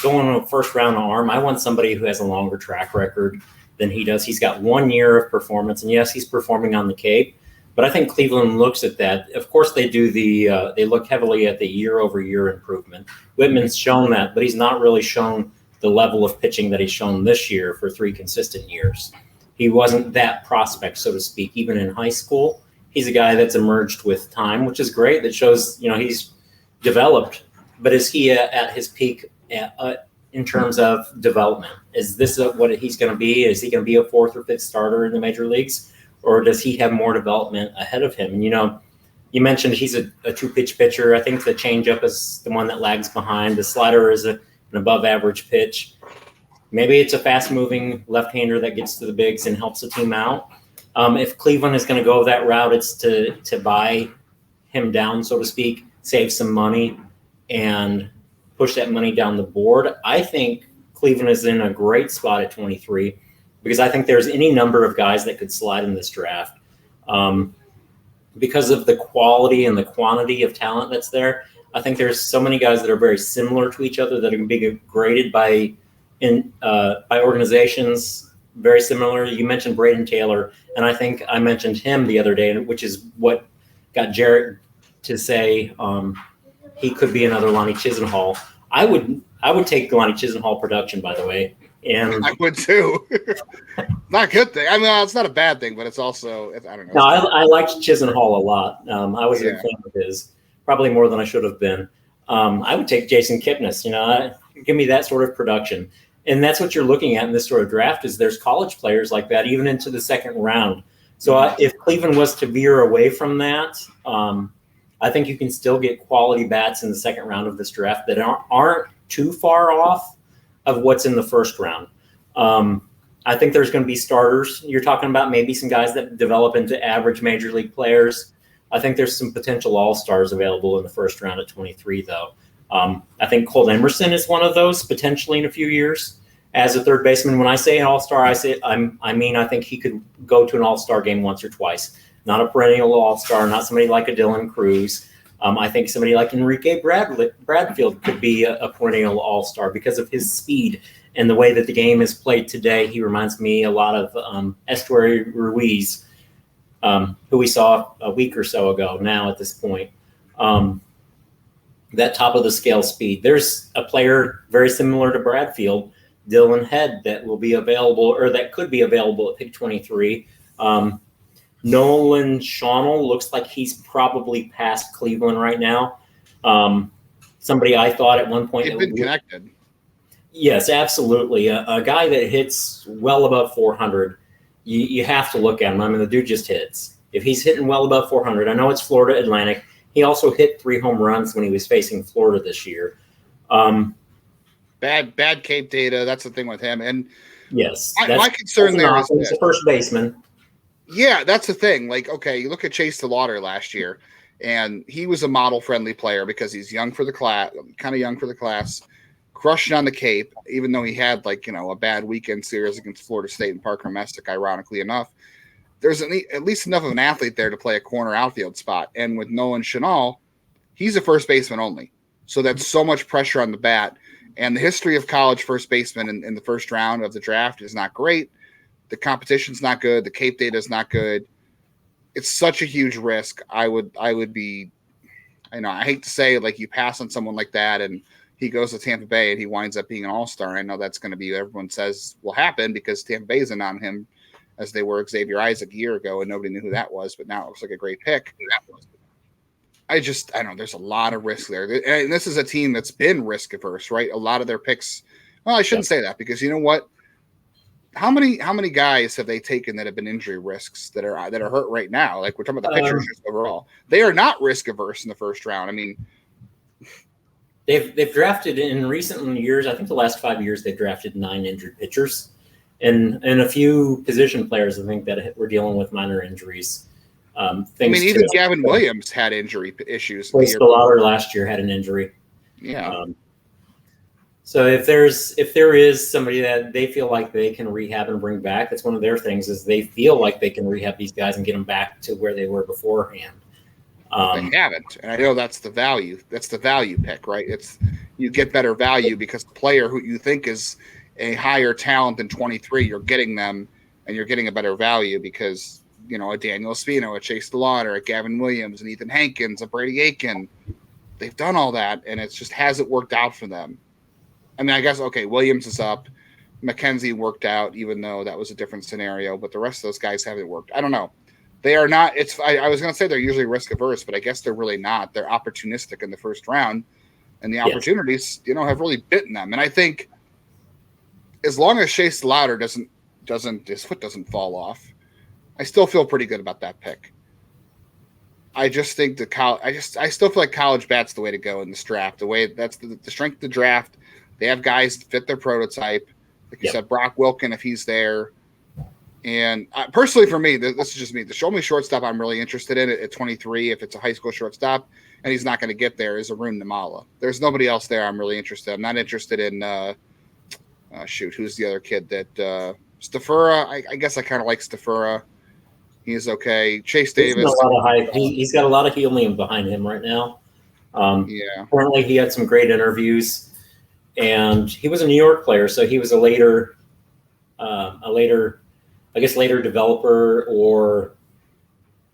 going on a first round arm. I want somebody who has a longer track record than he does. He's got 1 year of performance, and yes, he's performing on the Cape, but I think Cleveland looks at that. Of course, they do they look heavily at the year-over-year improvement. Whitman's shown that, but he's not really shown the level of pitching that he's shown this year for 3 consistent years. He wasn't that prospect, so to speak, even in high school. He's a guy that's emerged with time, which is great. That shows, he's developed, but is he at his peak in terms of development? Is this what he's going to be? Is he going to be a 4th or 5th starter in the major leagues, or does he have more development ahead of him? And, you mentioned he's a 2-pitch pitcher. I think the changeup is the one that lags behind. The slider is an above-average pitch. Maybe it's a fast-moving left-hander that gets to the bigs and helps the team out. If Cleveland is going to go that route, it's to buy him down, so to speak, save some money, and push that money down the board. I think Cleveland is in a great spot at 23 because I think there's any number of guys that could slide in this draft. Because of the quality and the quantity of talent that's there, I think there's so many guys that are very similar to each other that are going to be graded by organizations very similar. You mentioned Braden Taylor, and I think I mentioned him the other day, which is what got Jarrett to say he could be another Lonnie Chisenhall. I would take Lonnie Chisenhall production, by the way. And I would too. Not a good thing. I mean, it's not a bad thing, but it's also, I don't know. No, I liked Chisenhall a lot. I was a fan of his, probably more than I should have been. I would take Jason Kipnis. Give me that sort of production. And that's what you're looking at in this sort of draft is there's college players like that, even into the second round. So if Cleveland was to veer away from that, I think you can still get quality bats in the second round of this draft that aren't too far off of what's in the first round. I think there's going to be starters. You're talking about maybe some guys that develop into average major league players. I think there's some potential all-stars available in the first round at 23, though. I think Cole Emerson is one of those potentially in a few years as a third baseman. When I say an all-star, I think he could go to an all-star game once or twice. Not a perennial all-star, not somebody like a Dylan Cruz. I think somebody like Enrique Bradfield could be a perennial all-star because of his speed and the way that the game is played today. He reminds me a lot of Estuary Ruiz, who we saw a week or so ago now at this point. That top of the scale speed. There's a player very similar to Bradfield, Dylan Head, that will be available or that could be available at pick 23. Nolan Schonnel looks like he's probably past Cleveland right now. Somebody I thought at one point he'd been connected. Yes, absolutely. A guy that hits well above 400. You have to look at him. I mean, the dude just hits. If he's hitting well above 400, I know it's Florida Atlantic. He also hit 3 home runs when he was facing Florida this year. Bad Cape data. That's the thing with him. And yes, my concern there is he's a first baseman. Yeah, that's the thing. Like, okay, you look at Chase DeLauder last year, and he was a model-friendly player because he's young for the class, kind of young for the class. crushing on the Cape, even though he had a bad weekend series against Florida State and Parker Messick, ironically enough. There's at least enough of an athlete there to play a corner outfield spot. And with Nolan Chanel, he's a first baseman only. So that's so much pressure on the bat. And the history of college first basemen in the first round of the draft is not great. The competition's not good. The Cape data is not good. It's such a huge risk. I would be, I hate to say you pass on someone like that and he goes to Tampa Bay and he winds up being an all-star. I know that's going to be, everyone says will happen because Tampa Bay isn't on him as they were Xavier Isaac a year ago, and nobody knew who that was, but now it looks like a great pick. I don't know. There's a lot of risk there. And this is a team that's been risk averse, right? A lot of their picks. Well, I shouldn't say that because you know what? How many guys have they taken that have been injury risks that are hurt right now? We're talking about the pitchers just overall. They are not risk averse in the first round. I mean, they've drafted in recent years. I think the last 5 years they've drafted 9 injured pitchers. And a few position players, I think, that were dealing with minor injuries. Even Gavin Williams had injury issues. Justin Lada last year had an injury. Yeah. So if there is somebody that they feel like they can rehab and bring back, that's one of their things is they feel like they can rehab these guys and get them back to where they were beforehand. They haven't, and I know that's the value. That's the value pick, right? It's you get better value because the player who you think is a higher talent than 23, you're getting them, and you're getting a better value because a Daniel Espino, a Chase DeLauder, a Gavin Williams, and Ethan Hankins, a Brady Aiken, they've done all that, and it just hasn't worked out for them. I mean, I guess Williams is up, McKenzie worked out, even though that was a different scenario, but the rest of those guys haven't worked. I don't know. They are not. I was going to say they're usually risk averse, but I guess they're really not. They're opportunistic in the first round, and the opportunities, have really bitten them. And I think as long as Chase Lauder his foot doesn't fall off, I still feel pretty good about that pick. I just think I still feel like college bat's the way to go in this draft. The way that's the strength of the draft. They have guys that fit their prototype. Like you said, Brock Wilken, if he's there. And personally, for me, this is just me. The show me shortstop I'm really interested in at 23, if it's a high school shortstop, and he's not going to get there, is Arun Namala. There's nobody else there I'm really interested in. I'm not interested in, who's the other kid that Stafura? I guess I kind of like Stafura. He's okay. Chase Davis. He's got a lot of helium behind him right now. Apparently, he had some great interviews. And he was a New York player, so he was a later developer or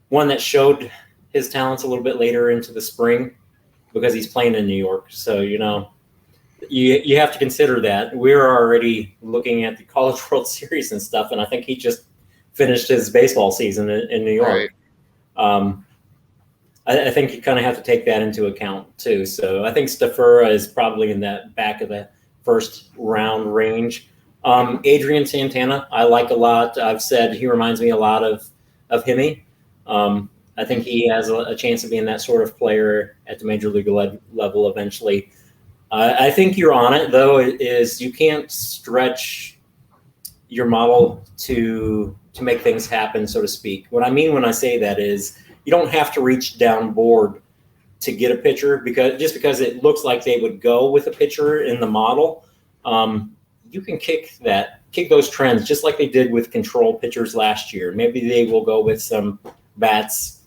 one that showed his talents a little bit later into the spring because he's playing in New York. So, you have to consider that. We're already looking at the College World Series and stuff, and I think he just finished his baseball season in New York. Right. I think you kind of have to take that into account too. So I think Stafura is probably in that back of the first round range. Adrian Santana, I like a lot. I've said he reminds me a lot of Himmy. I think he has a chance of being that sort of player at the major league level eventually. I think you're on it, though, is you can't stretch your model to make things happen, so to speak. What I mean when I say that is you don't have to reach down board to get a pitcher because it looks like they would go with a pitcher in the model. You can kick those trends just like they did with control pitchers last year. Maybe they will go with some bats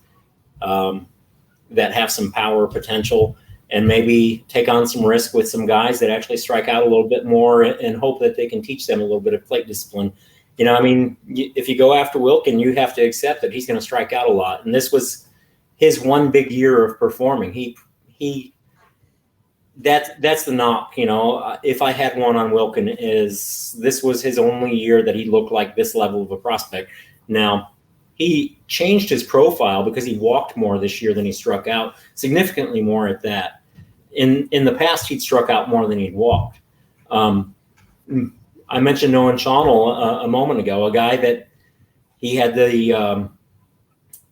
that have some power potential and maybe take on some risk with some guys that actually strike out a little bit more and hope that they can teach them a little bit of plate discipline. If you go after Wilken, you have to accept that he's going to strike out a lot. And this was his one big year of performing. That's the knock. If I had one on Wilken, this was his only year that he looked like this level of a prospect. Now, he changed his profile because he walked more this year than he struck out, significantly more at that. In the past, he'd struck out more than he'd walked. I mentioned Noah Channel a moment ago, a guy that he had the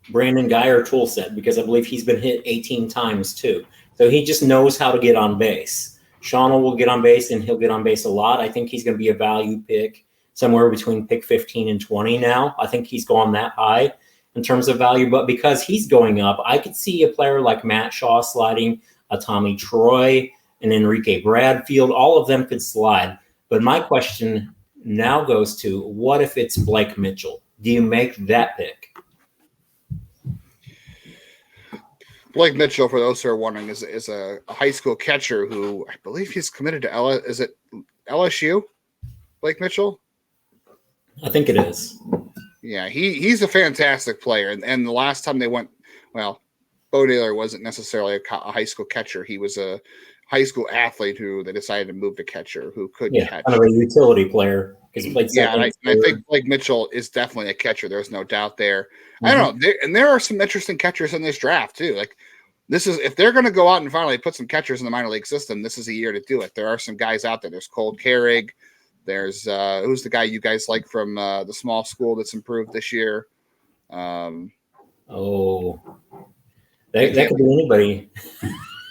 Brandon Geyer tool set because I believe he's been hit 18 times too. So he just knows how to get on base. Channel will get on base and he'll get on base a lot. I think he's going to be a value pick somewhere between pick 15 and 20 now. I think he's gone that high in terms of value, but because he's going up, I could see a player like Matt Shaw sliding, a Tommy Troy and Enrique Bradfield. All of them could slide. But my question now goes to, what if it's Blake Mitchell? Do you make that pick? Blake Mitchell, for those who are wondering, is a high school catcher who I believe he's committed to LSU? Blake Mitchell? I think it is. Yeah, he's a fantastic player. And the last time they went, well, Bo Naylor wasn't necessarily a high school catcher. He was a high school athlete who they decided to move to catcher, who could catch. Kind of a utility player. Yeah, and I think Blake Mitchell is definitely a catcher. There's no doubt there. I don't know. There are some interesting catchers in this draft, too. Like, this is, if they're going to go out and finally put some catchers in the minor league system, this is a year to do it. There are some guys out there. There's Cole Carrig. There's who's the guy you guys like from the small school that's improved this year? That could be anybody.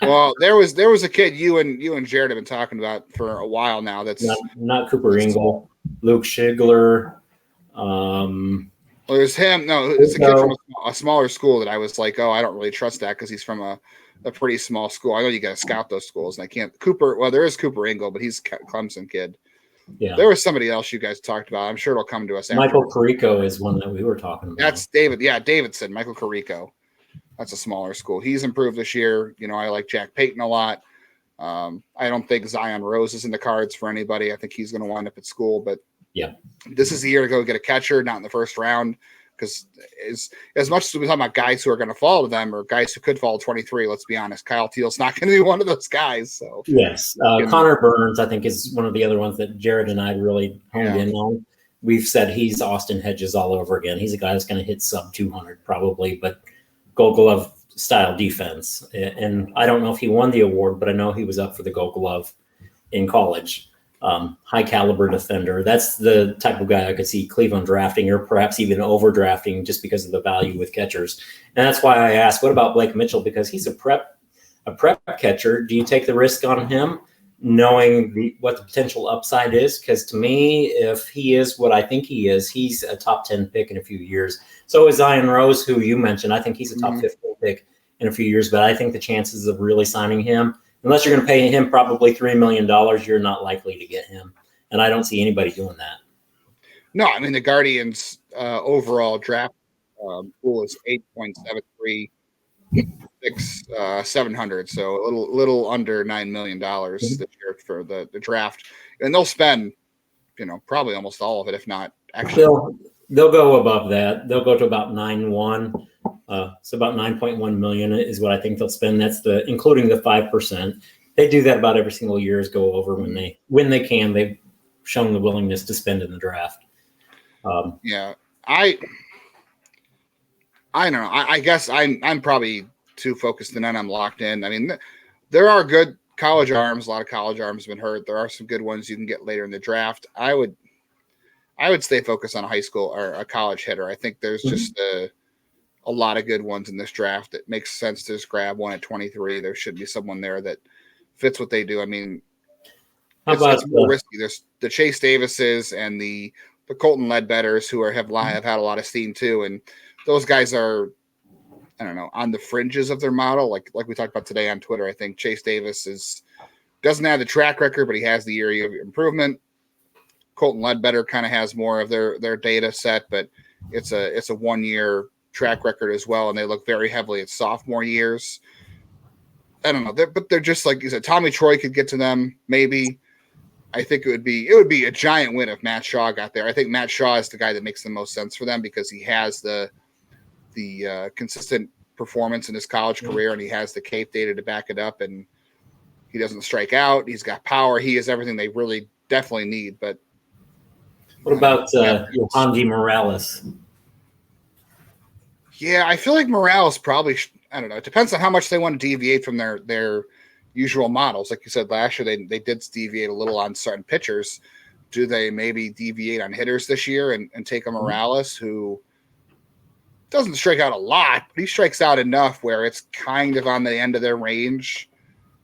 Well, there was a kid you and Jared have been talking about for a while now. That's not Cooper Engel, Luke Schigler. Well, there's him. No, it's a kid from a smaller school that I was like, oh, I don't really trust that because he's from a pretty small school. I know you got to scout those schools, and I can't. Cooper. Well, there is Cooper Engel, but he's a Clemson kid. Yeah. There was somebody else you guys talked about. I'm sure it'll come to us. Michael Carrico is one that we were talking about. That's David. Yeah, Davidson. Michael Carrico. That's a smaller school. He's improved this year. You know, I like Jack Payton a lot. I don't think Zion Rose is in the cards for anybody. I think he's going to wind up at school, but this is the year to go get a catcher, not in the first round, because as much as we talk about guys who are going to fall to them or guys who could fall to 23, let's be honest, Kyle Teal's not going to be one of those guys. So yes, Connor Burns, I think, is one of the other ones that Jared and I really honed in on. We've said he's Austin Hedges all over again. He's a guy that's going to hit sub 200 probably, but Gold Glove style defense. And I don't know if he won the award, but I know he was up for the Gold Glove in college. High caliber defender. That's the type of guy I could see Cleveland drafting, or perhaps even overdrafting, just because of the value with catchers. And that's why I asked, what about Blake Mitchell? Because he's a prep catcher. Do you take the risk on him, knowing what the potential upside is? Because to me, if he is what I think he is, he's a top 10 pick in a few years. So is Zion Rose, who you mentioned. I think he's a top 15 pick in a few years, but I think the chances of really signing him, unless you're going to pay him probably $3 million, you're not likely to get him. And I don't see anybody doing that. No, I mean, the Guardians' overall draft pool is 8.73, 700. So a little under $9 million this year for the draft. And they'll spend, probably almost all of it, if not actually. They'll go above that. They'll go to about 9.1. So about 9.1 million is what I think they'll spend. That's including the 5%. They do that about every single year, is go over when they can. They've shown the willingness to spend in the draft. I don't know. I guess I'm probably too focused, and then I'm locked in. I mean, there are good college arms. A lot of college arms have been hurt. There are some good ones you can get later in the draft. I would stay focused on a high school or a college hitter. I think there's just a lot of good ones in this draft. It makes sense to just grab one at 23. There should be someone there that fits what they do. I mean, it's more risky. There's the Chase Davises and the Colton Ledbetters who have had a lot of steam too. And those guys are, I don't know, on the fringes of their model. Like we talked about today on Twitter, I think Chase Davis doesn't have the track record, but he has the area of improvement. Colton Ledbetter kind of has more of their data set, but it's a 1 year track record as well, and they look very heavily at sophomore years. I don't know, but they're just like you said. Tommy Troy could get to them, maybe. I think it would be a giant win if Matt Shaw got there. I think Matt Shaw is the guy that makes the most sense for them because he has the consistent performance in his college career, and he has the Cape data to back it up, and he doesn't strike out. He's got power. He is everything they really definitely need. But what about Yohandy Morales? Yeah, I feel like Morales probably, I don't know. It depends on how much they want to deviate from their usual models. Like you said, last year they did deviate a little on certain pitchers. Do they maybe deviate on hitters this year and take a Morales who doesn't strike out a lot, but he strikes out enough where it's kind of on the end of their range?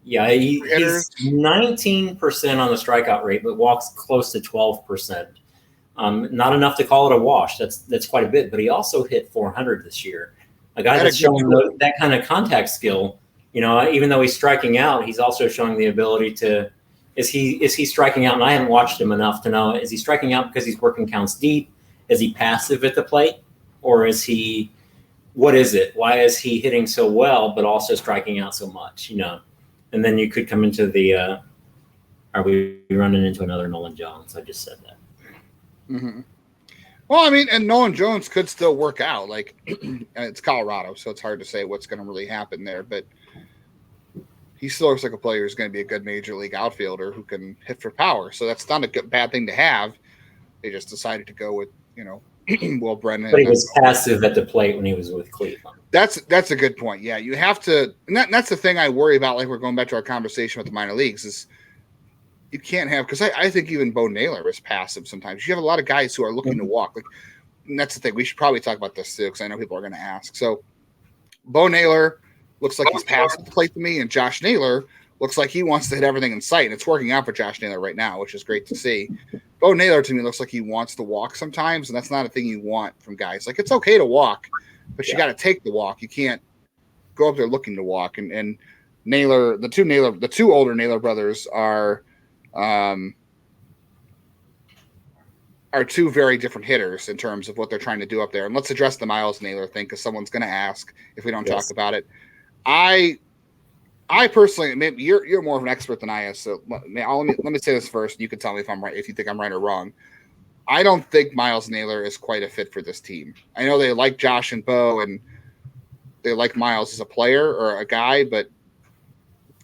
Yeah, he's 19% on the strikeout rate, but walks close to 12%. Not enough to call it a wash. That's quite a bit, but he also hit 400 this year. A guy that's showing that kind of contact skill Even though he's striking out, he's also showing the ability to. Is he striking out? And I haven't watched him enough to know. Is he striking out because he's working counts deep? Is he passive at the plate, or is he? What is it? Why is he hitting so well but also striking out so much? And then you could come into the. Are we running into another Nolan Jones? I just said that. Mm-hmm. Well, I mean, and Nolan Jones could still work out. Like, it's Colorado, so it's hard to say what's going to really happen there. But he still looks like a player who's going to be a good major league outfielder who can hit for power. So that's not a bad thing to have. They just decided to go with, Will Brennan. But he was passive at the plate when he was with Cleveland. That's a good point. Yeah, you have to. And that's the thing I worry about. Like, we're going back to our conversation with the minor leagues is. You can't have, because I think even Bo Naylor is passive sometimes. You have a lot of guys who are looking to walk. Like, and that's the thing. We should probably talk about this too, because I know people are going to ask. So, Bo Naylor looks like he's passive to plate to me, and Josh Naylor looks like he wants to hit everything in sight. And it's working out for Josh Naylor right now, which is great to see. Bo Naylor to me looks like he wants to walk sometimes, and that's not a thing you want from guys. Like, it's okay to walk, but you got to take the walk. You can't go up there looking to walk. And Naylor, the two older Naylor brothers are two very different hitters in terms of what they're trying to do up there. And let's address the Miles Naylor thing, because someone's going to ask if we don't talk about it. I personally, maybe you're more of an expert than I am. So let me say this first. You can tell me if I'm right, if you think I'm right or wrong. I don't think Miles Naylor is quite a fit for this team. I know they like Josh and Bo, and they like Miles as a player or a guy, but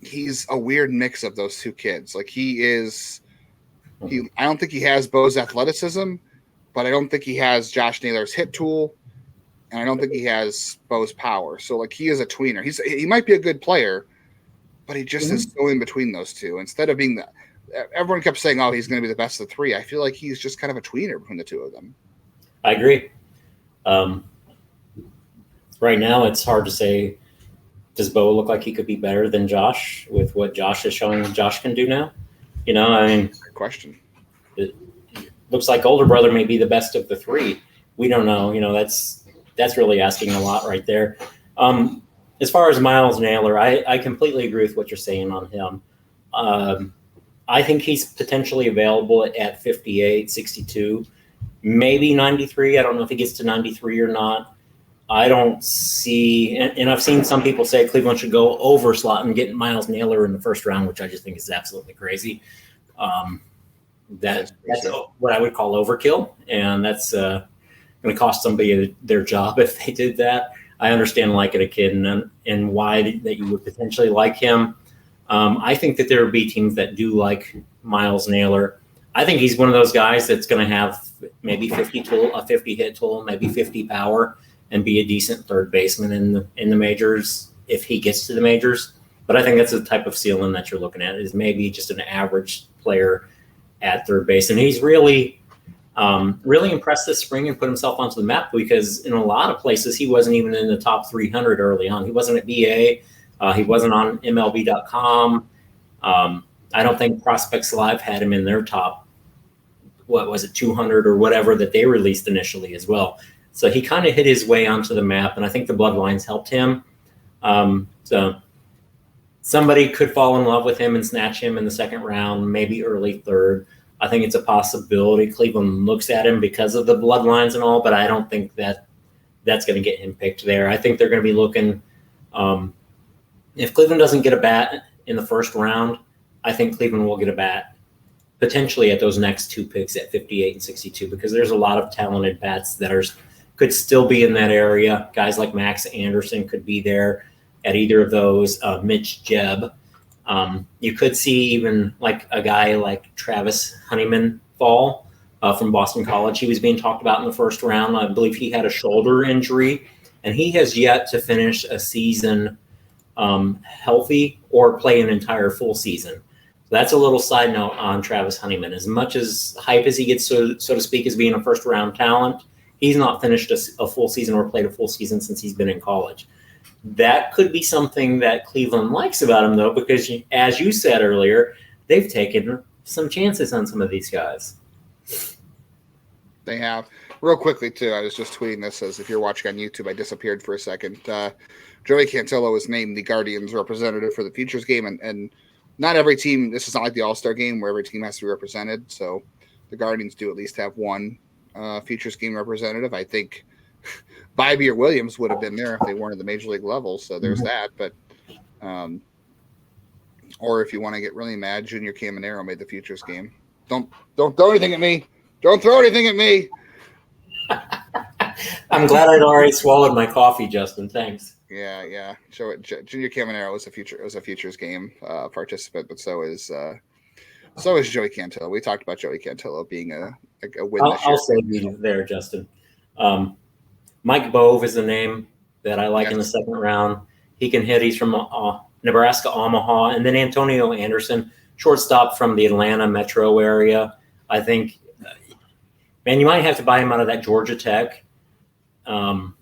he's a weird mix of those two kids. Like, I don't think he has Bo's athleticism, but I don't think he has Josh Naylor's hit tool, and I don't think he has Bo's power. So, like, he is a tweener. He might be a good player, but he just is so in between those two. Instead of being everyone kept saying, "Oh, he's going to be the best of the three." I feel like he's just kind of a tweener between the two of them. I agree. Right now, it's hard to say. Does Bo look like he could be better than Josh with what Josh is showing Josh can do now? I mean, good question. It looks like older brother may be the best of the three. We don't know. That's really asking a lot right there. As far as Miles Naylor, I completely agree with what you're saying on him. I think he's potentially available at 58, 62, maybe 93. I don't know if he gets to 93 or not. I don't see, and I've seen some people say Cleveland should go over slot and get Miles Naylor in the first round, which I just think is absolutely crazy. That's what I would call overkill, and that's going to cost somebody their job if they did that. I understand liking a kid and why that you would potentially like him. I think that there would be teams that do like Miles Naylor. I think he's one of those guys that's going to have maybe 50 hit tool, maybe 50 power, and be a decent third baseman in the majors if he gets to the majors. But I think that's the type of ceiling that you're looking at, is maybe just an average player at third base. And he's really impressed this spring and put himself onto the map, because in a lot of places he wasn't even in the top 300 early on. He wasn't at BA. He wasn't on MLB.com. I don't think Prospects Live had him in their top, 200 or whatever that they released initially as well. So he kind of hit his way onto the map, and I think the bloodlines helped him. So somebody could fall in love with him and snatch him in the second round, maybe early third. I think it's a possibility. Cleveland looks at him because of the bloodlines and all, but I don't think that's going to get him picked there. I think they're going to be looking if Cleveland doesn't get a bat in the first round, I think Cleveland will get a bat potentially at those next two picks at 58 and 62, because there's a lot of talented bats that could still be in that area. Guys like Max Anderson could be there at either of those. Mitch Jebb. You could see even like a guy like Travis Honeyman fall from Boston College. He was being talked about in the first round. I believe he had a shoulder injury, and he has yet to finish a season healthy or play an entire full season. That's a little side note on Travis Honeyman. As much as hype as he gets, so to speak, as being a first-round talent, he's not finished a full season or played a full season since he's been in college. That could be something that Cleveland likes about him, though, because as you said earlier, they've taken some chances on some of these guys. They have. Real quickly, too, I was just tweeting this as if you're watching on YouTube, I disappeared for a second. Joey Cantillo was named the Guardians representative for the Futures game, and not every team, this is not like the All-Star game where every team has to be represented, so the Guardians do at least have one Futures game representative. I think Bybee or Williams would have been there if they weren't at the Major League level, so there's that, but or if you want to get really mad, Junior Caminero made the Futures game. Don't throw anything at me. Don't throw anything at me. I'm glad I'd already swallowed my coffee, Justin. Thanks. Yeah. Junior Caminero was a Futures game participant, but so is Joey Cantillo. We talked about Joey Cantillo being a win this year. I'll save you there, Justin. Mike Bove is the name that I like in the second round. He can hit. He's from Nebraska, Omaha, and then Antonio Anderson, shortstop from the Atlanta metro area. I think, man, you might have to buy him out of that Georgia Tech. I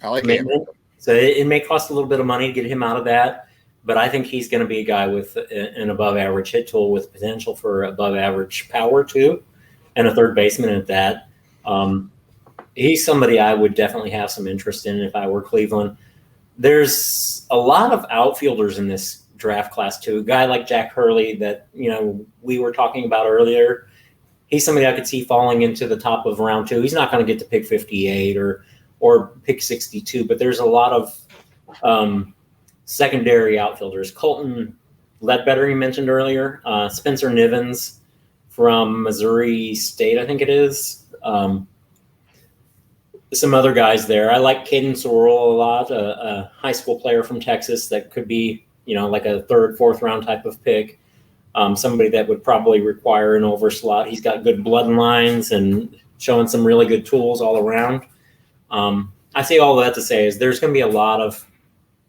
like him. So it may cost a little bit of money to get him out of that, but I think he's going to be a guy with an above-average hit tool with potential for above-average power too, and a third baseman at that. He's somebody I would definitely have some interest in if I were Cleveland. There's a lot of outfielders in this draft class too. A guy like Jack Hurley that we were talking about earlier. He's somebody I could see falling into the top of round 2. He's not going to get to pick 58 or pick 62, but there's a lot of secondary outfielders. Colton Ledbetter, you mentioned earlier. Spencer Nivens from Missouri State, I think it is. Some other guys there. I like Caden Sorrell a lot, a high school player from Texas that could be, like a third, fourth round type of pick. Somebody that would probably require an overslot. He's got good bloodlines and showing some really good tools all around. I say all that to say is there's going to be a lot of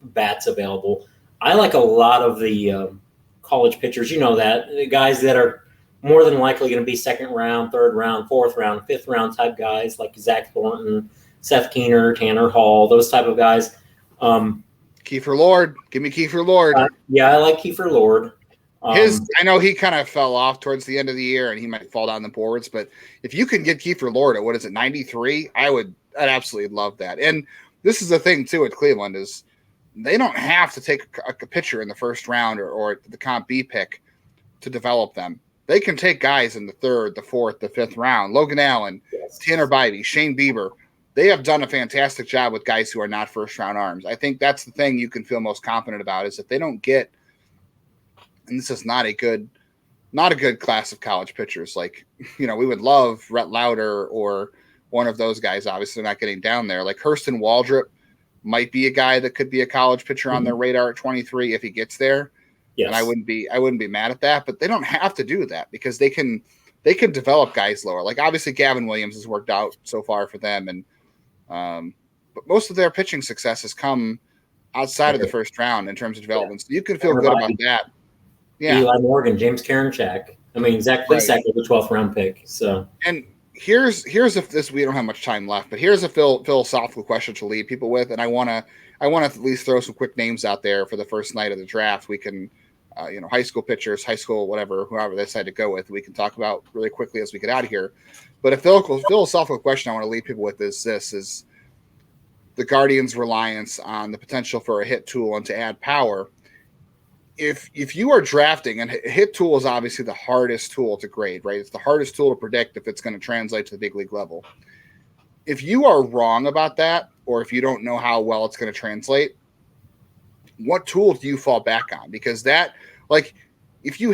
bats available. I like a lot of the college pitchers. The guys that are more than likely going to be second round, third round, fourth round, fifth round type guys like Zach Thornton, Seth Keener, Tanner Hall, those type of guys. Kiefer Lord. Give me Kiefer Lord. Yeah, I like Kiefer Lord. I know he kind of fell off towards the end of the year and he might fall down the boards, but if you can get Kiefer Lord at 93, I'd absolutely love that. And this is the thing too at Cleveland is they don't have to take a pitcher in the first round or the comp B pick to develop them. They can take guys in the third, the fourth, the fifth round. Logan Allen, Tanner Bybee, Shane Bieber. They have done a fantastic job with guys who are not first-round arms. I think that's the thing you can feel most confident about is if they don't get – and this is not a good class of college pitchers. Like, we would love Rhett Lauder or one of those guys. Obviously, not getting down there. Like Hurston Waldrop might be a guy that could be a college pitcher on their radar at 23 if he gets there. Yes. And I wouldn't be mad at that, but they don't have to do that because they can develop guys lower. Like obviously Gavin Williams has worked out so far for them, and but most of their pitching success has come outside of the first round in terms of development. So you can feel good about that. Yeah, Eli Morgan, James Karinchak. I mean, Zach Plesac was a 12th round pick. So and here's if this we don't have much time left, but here's a philosophical question to leave people with, and I want to at least throw some quick names out there for the first night of the draft. We can. High school pitchers, high school, whatever, whoever they decide to go with, we can talk about really quickly as we get out of here. But a philosophical question I want to leave people with is the Guardians' reliance on the potential for a hit tool and to add power. If you are drafting, and hit tool is obviously the hardest tool to grade, right? It's the hardest tool to predict if it's going to translate to the big league level. If you are wrong about that, or if you don't know how well it's going to translate, what tool do you fall back on? Because that, like, if you're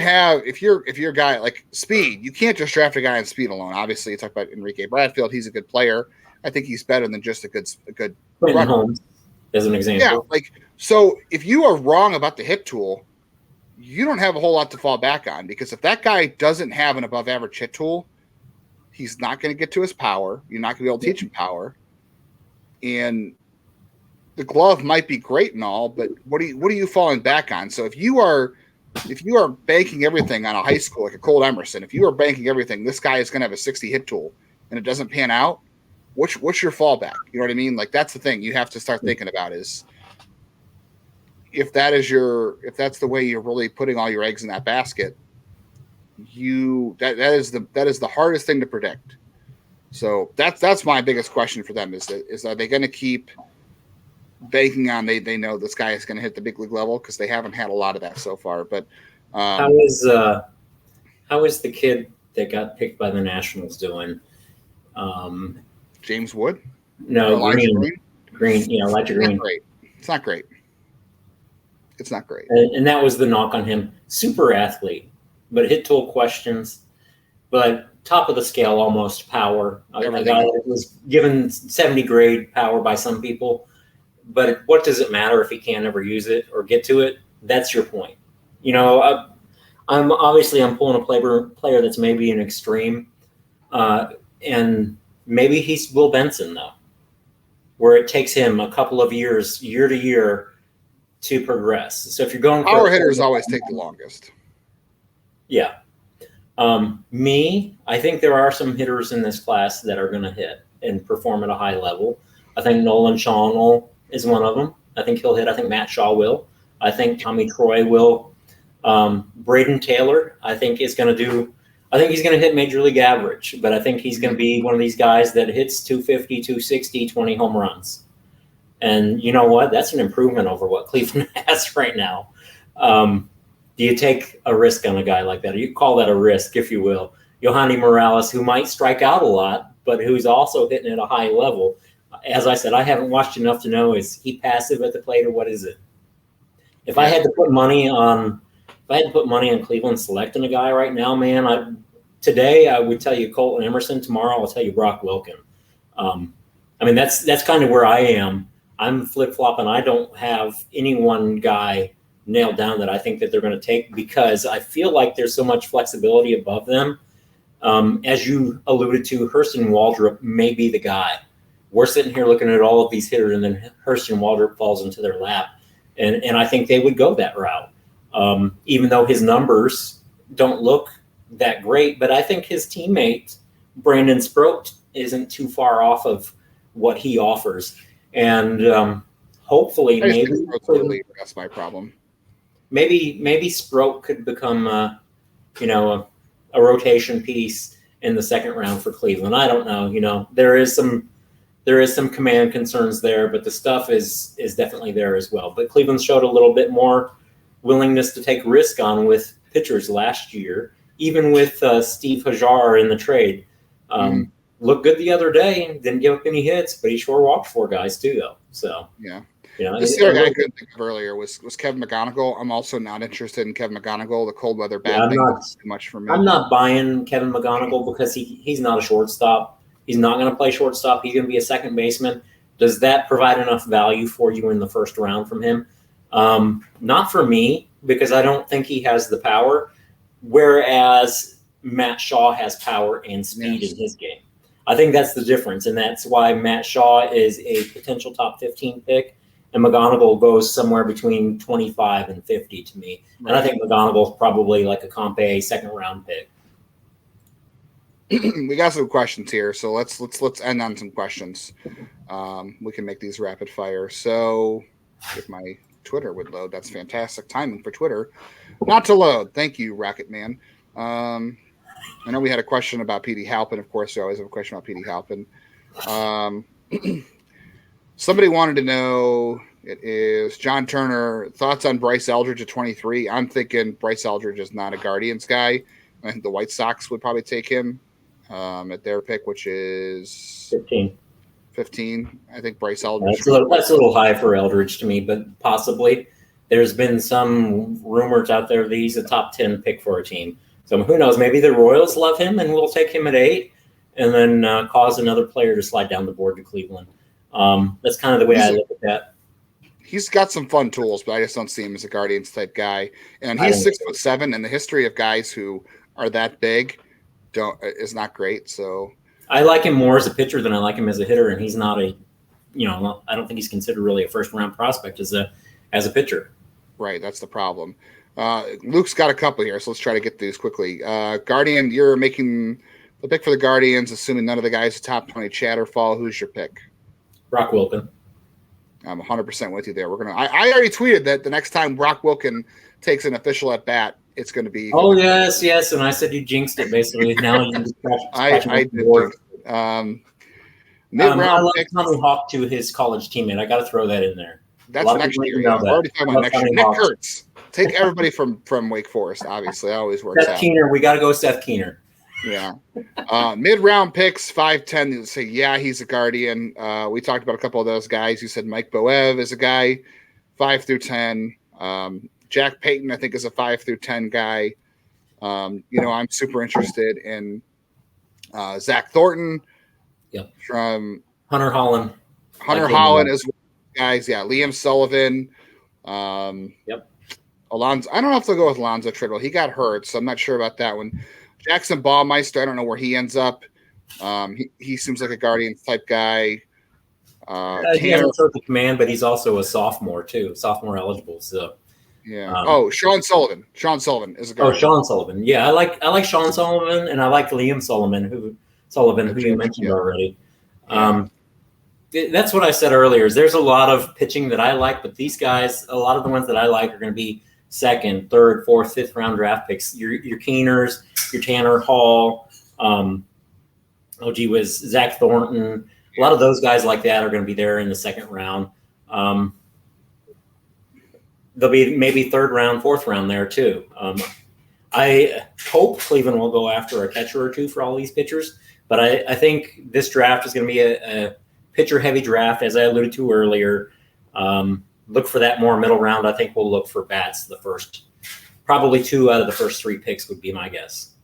a guy like speed, you can't just draft a guy on speed alone. Obviously, you talk about Enrique Bradfield; he's a good player. I think he's better than just a good runner. Holmes, as an example. Yeah, like so. If you are wrong about the hit tool, you don't have a whole lot to fall back on because if that guy doesn't have an above-average hit tool, he's not going to get to his power. You're not going to be able to teach him power, and the glove might be great and all, but what are you falling back on? So if you are banking everything on a high school like a Cole Emerson, if you are banking everything, this guy is going to have a 60 hit tool, and it doesn't pan out. What's your fallback? You know what I mean? Like that's the thing you have to start thinking about is if that's the way you're really putting all your eggs in that basket, that is the hardest thing to predict. So that's my biggest question for them is are they going to keep banking on they know this guy is going to hit the big league level, because they haven't had a lot of that so far. But how is the kid that got picked by the Nationals doing? James Wood? No, Green. Yeah, Elijah Green. Great. It's not great. It's not great. And that was the knock on him. Super athlete, but hit tool questions. But top of the scale, almost power. A guy that was given 70 grade power by some people. But what does it matter if he can't ever use it or get to it? That's your point. I'm pulling a player that's maybe an extreme, and maybe he's Will Benson though, where it takes him a couple of years, year to year, to progress. So if you're going power hitters always take the longest. Yeah. I think there are some hitters in this class that are going to hit and perform at a high level. I think Nolan Schonel is one of them. I think he'll hit. I think Matt Shaw will. I think Tommy Troy will. Braden Taylor, I think he's going to hit major league average, but I think he's going to be one of these guys that hits 250, 260, 20 home runs. And you know what? That's an improvement over what Cleveland has right now. Do you take a risk on a guy like that? You call that a risk, if you will. Yohandy Morales, who might strike out a lot, but who's also hitting at a high level. As I said, I haven't watched enough to know, is he passive at the plate or what is it? If I had to put money on Cleveland selecting a guy right now, man, today I would tell you Colton Emerson. Tomorrow I'll tell you Brock Wilken. That's kind of where I am. I'm flip-flopping. I don't have any one guy nailed down that I think that they're going to take, because I feel like there's so much flexibility above them. As you alluded to, Hurston Waldrop may be the guy. We're sitting here looking at all of these hitters, and then Hurston Waldrop falls into their lap. And I think they would go that route, even though his numbers don't look that great. But I think his teammate, Brandon Sproat, isn't too far off of what he offers. And hopefully, that's my problem. Maybe Sproat could become a rotation piece in the second round for Cleveland. I don't know. There is some command concerns there, but the stuff is definitely there as well. But Cleveland showed a little bit more willingness to take risk on with pitchers last year, even with Steve Hajar in the trade. Looked good the other day, didn't give up any hits, but he sure walked 4 guys too, though. So yeah. This other guy I couldn't think of earlier was Kevin McGonigal. I'm also not interested in Kevin McGonigal. The cold weather bat thing is too much for me. I'm not buying Kevin McGonigal because he's not a shortstop. He's not going to play shortstop. He's going to be a second baseman. Does that provide enough value for you in the first round from him? Not for me, because I don't think he has the power, whereas Matt Shaw has power and speed in his game. I think that's the difference, and that's why Matt Shaw is a potential top 15 pick, and McGonigal goes somewhere between 25 and 50 to me. Right. And I think McGonigal's probably like a comp A second-round pick. We got some questions here, so let's end on some questions. We can make these rapid fire. So if my Twitter would load, that's fantastic timing for Twitter. Not to load. Thank you, Rocket Man. I know we had a question about Petey Halpin. Of course, we always have a question about Petey Halpin. Somebody wanted to know, it is John Turner, thoughts on Bryce Eldridge at 23. I'm thinking Bryce Eldridge is not a Guardians guy. I think the White Sox would probably take him at their pick, which is 15. I think Bryce Eldridge. That's a little high for Eldridge to me, but possibly. There's been some rumors out there that he's a top 10 pick for a team. So who knows? Maybe the Royals love him and we'll take him at 8 and then cause another player to slide down the board to Cleveland. That's kind of the way I look at that. He's got some fun tools, but I just don't see him as a Guardians type guy. And he's 6'7", and the history of guys who are that big is not great. So I like him more as a pitcher than I like him as a hitter, and he's not I don't think he's considered really a first round prospect as a pitcher. Right, that's the problem. Luke's got a couple here, so let's try to get these quickly. Guardian, you're making the pick for the Guardians, assuming none of the guys top 20 chatter fall. Who's your pick? Brock Wilken. I'm 100% with you there. I already tweeted that the next time Brock Wilken takes an official at bat, it's going to be. Oh yes, and I said you jinxed it. Basically, now you can just I did. Mid-round I love picks. Tommy Hawk to his college teammate. I got to throw that in there. That's next year. Yeah. We're already talking about next year. Nick Kurtz. Take everybody from Wake Forest, obviously. That always works Seth out. Keener. We got to go Seth Keener. Yeah. Mid-round picks, 5'10". You say, yeah, he's a Guardian. We talked about a couple of those guys. You said Mike Boev is a guy, 5 through 10. Jack Payton, I think, is a 5 through 10 guy. I'm super interested in Zach Thornton. Yep. From Hunter Holland. As well, guys. Yeah. Liam Sullivan. Yep. Alonzo. I don't know if they'll go with Alonzo Triddle. He got hurt, so I'm not sure about that one. Jackson Ballmeister, I don't know where he ends up. He seems like a Guardian type guy. He hasn't served the command, but he's also a sophomore too, sophomore eligible. So yeah. Sean Sullivan. Sean Sullivan is a Guardian. Oh, Sean Sullivan. Yeah, I like Sean Sullivan, and I like Liam Sullivan, who you mentioned already. Yeah. That's what I said earlier. Is there's a lot of pitching that I like, but these guys, a lot of the ones that I like are going to be second, third, fourth, fifth round draft picks. Your Keeners, your Tanner Hall, was Zach Thornton. A lot of those guys like that are going to be there in the second round. There'll be maybe third round, fourth round there too. I hope Cleveland will go after a catcher or two for all these pitchers, but I think this draft is going to be a pitcher-heavy draft, as I alluded to earlier. Look for that more middle round. I think we'll look for bats the first, probably 2 out of the first 3 picks would be my guess.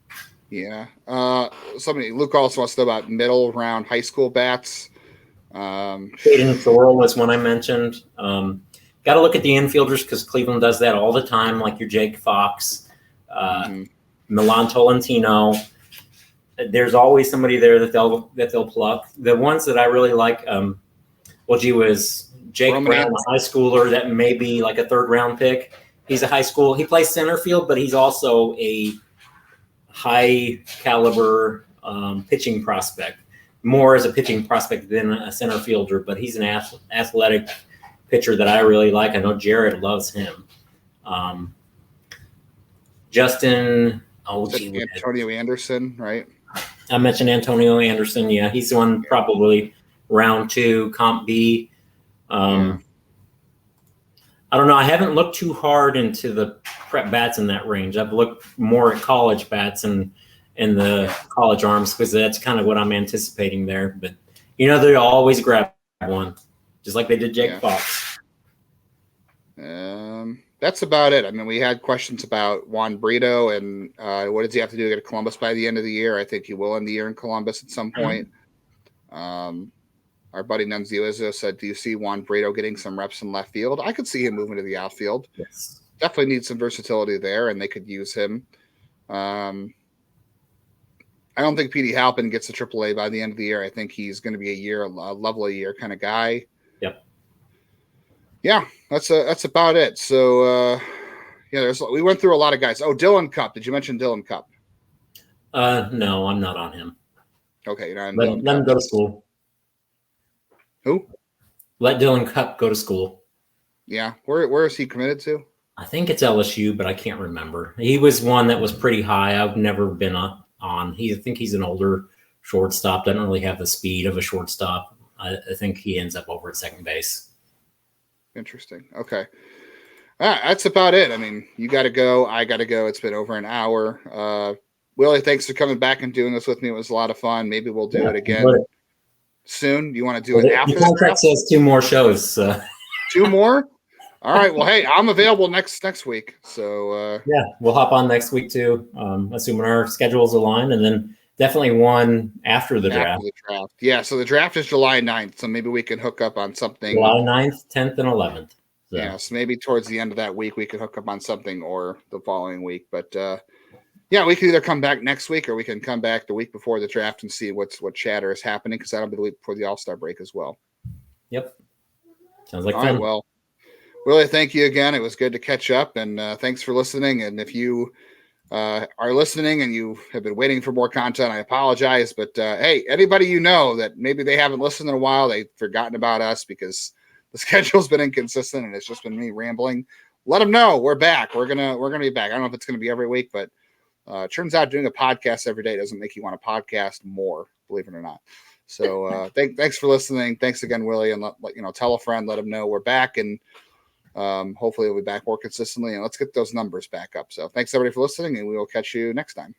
Yeah. Luke also wants to know about middle round high school bats. Caden Thorell was one I mentioned. Got to look at the infielders because Cleveland does that all the time, like your Jake Fox, Milan Tolentino. There's always somebody there that they'll pluck. The ones that I really like, was Jake Brown, a high schooler that may be like a third round pick. He's a high school. He plays center field, but he's also a high caliber pitching prospect, more as a pitching prospect than a center fielder, but he's an athletic pitcher that I really like. I know Jared loves him. Justin, Antonio Anderson, right? I mentioned Antonio Anderson. Yeah, he's the one probably round 2, comp B. I don't know. I haven't looked too hard into the prep bats in that range. I've looked more at college bats and the college arms because that's kind of what I'm anticipating there. But, they'll always grab one, just like they did Jake Fox. That's about it. I mean, we had questions about Juan Brito and what does he have to do to get to Columbus by the end of the year? I think he will end the year in Columbus at some point. Our buddy Nunzio said, do you see Juan Brito getting some reps in left field? I could see him moving to the outfield. Yes. Definitely needs some versatility there, and they could use him. I don't think Petey Halpin gets to AAA by the end of the year. I think he's going to be a level a year kind of guy. Yep. Yeah, that's about it. So, we went through a lot of guys. Oh, Dylan Cupp. Did you mention Dylan Cupp? No, I'm not on him. Okay, you're not on Let him go to school. Who? Let Dylan Cupp go to school. Yeah, where is he committed to? I think it's LSU, but I can't remember. He was one that was pretty high. I've never been on. I think he's an older shortstop. Doesn't really have the speed of a shortstop. I think he ends up over at second base. Interesting. Okay. That's about it. I mean, you got to go. I got to go. It's been over an hour. Willie, thanks for coming back and doing this with me. It was a lot of fun. Maybe we'll do it again soon. Do you want to do it after the contract says 2 more shows. 2 more? All right. Well, hey, I'm available next week. So we'll hop on next week too, assuming our schedules align, and then definitely one after the draft. Yeah, so the draft is July 9th, so maybe we can hook up on something. July 9th, 10th, and 11th. So. Yeah, so maybe towards the end of that week we can hook up on something, or the following week. But we can either come back next week or we can come back the week before the draft and see what chatter is happening, because that'll be the week before the All-Star break as well. Yep. Sounds like fun. fun. Right, well, Willie, thank you again. It was good to catch up, and thanks for listening. And if you are listening and you have been waiting for more content, I apologize. But hey, anybody that maybe they haven't listened in a while, they've forgotten about us because the schedule's been inconsistent and it's just been me rambling. Let them know we're back. We're gonna be back. I don't know if it's gonna be every week, but Turns out doing a podcast every day doesn't make you want to podcast more, believe it or not. So thanks for listening. Thanks again, Willie, and tell a friend, let them know we're back, and hopefully we'll be back more consistently, and let's get those numbers back up. So thanks everybody for listening, and we will catch you next time.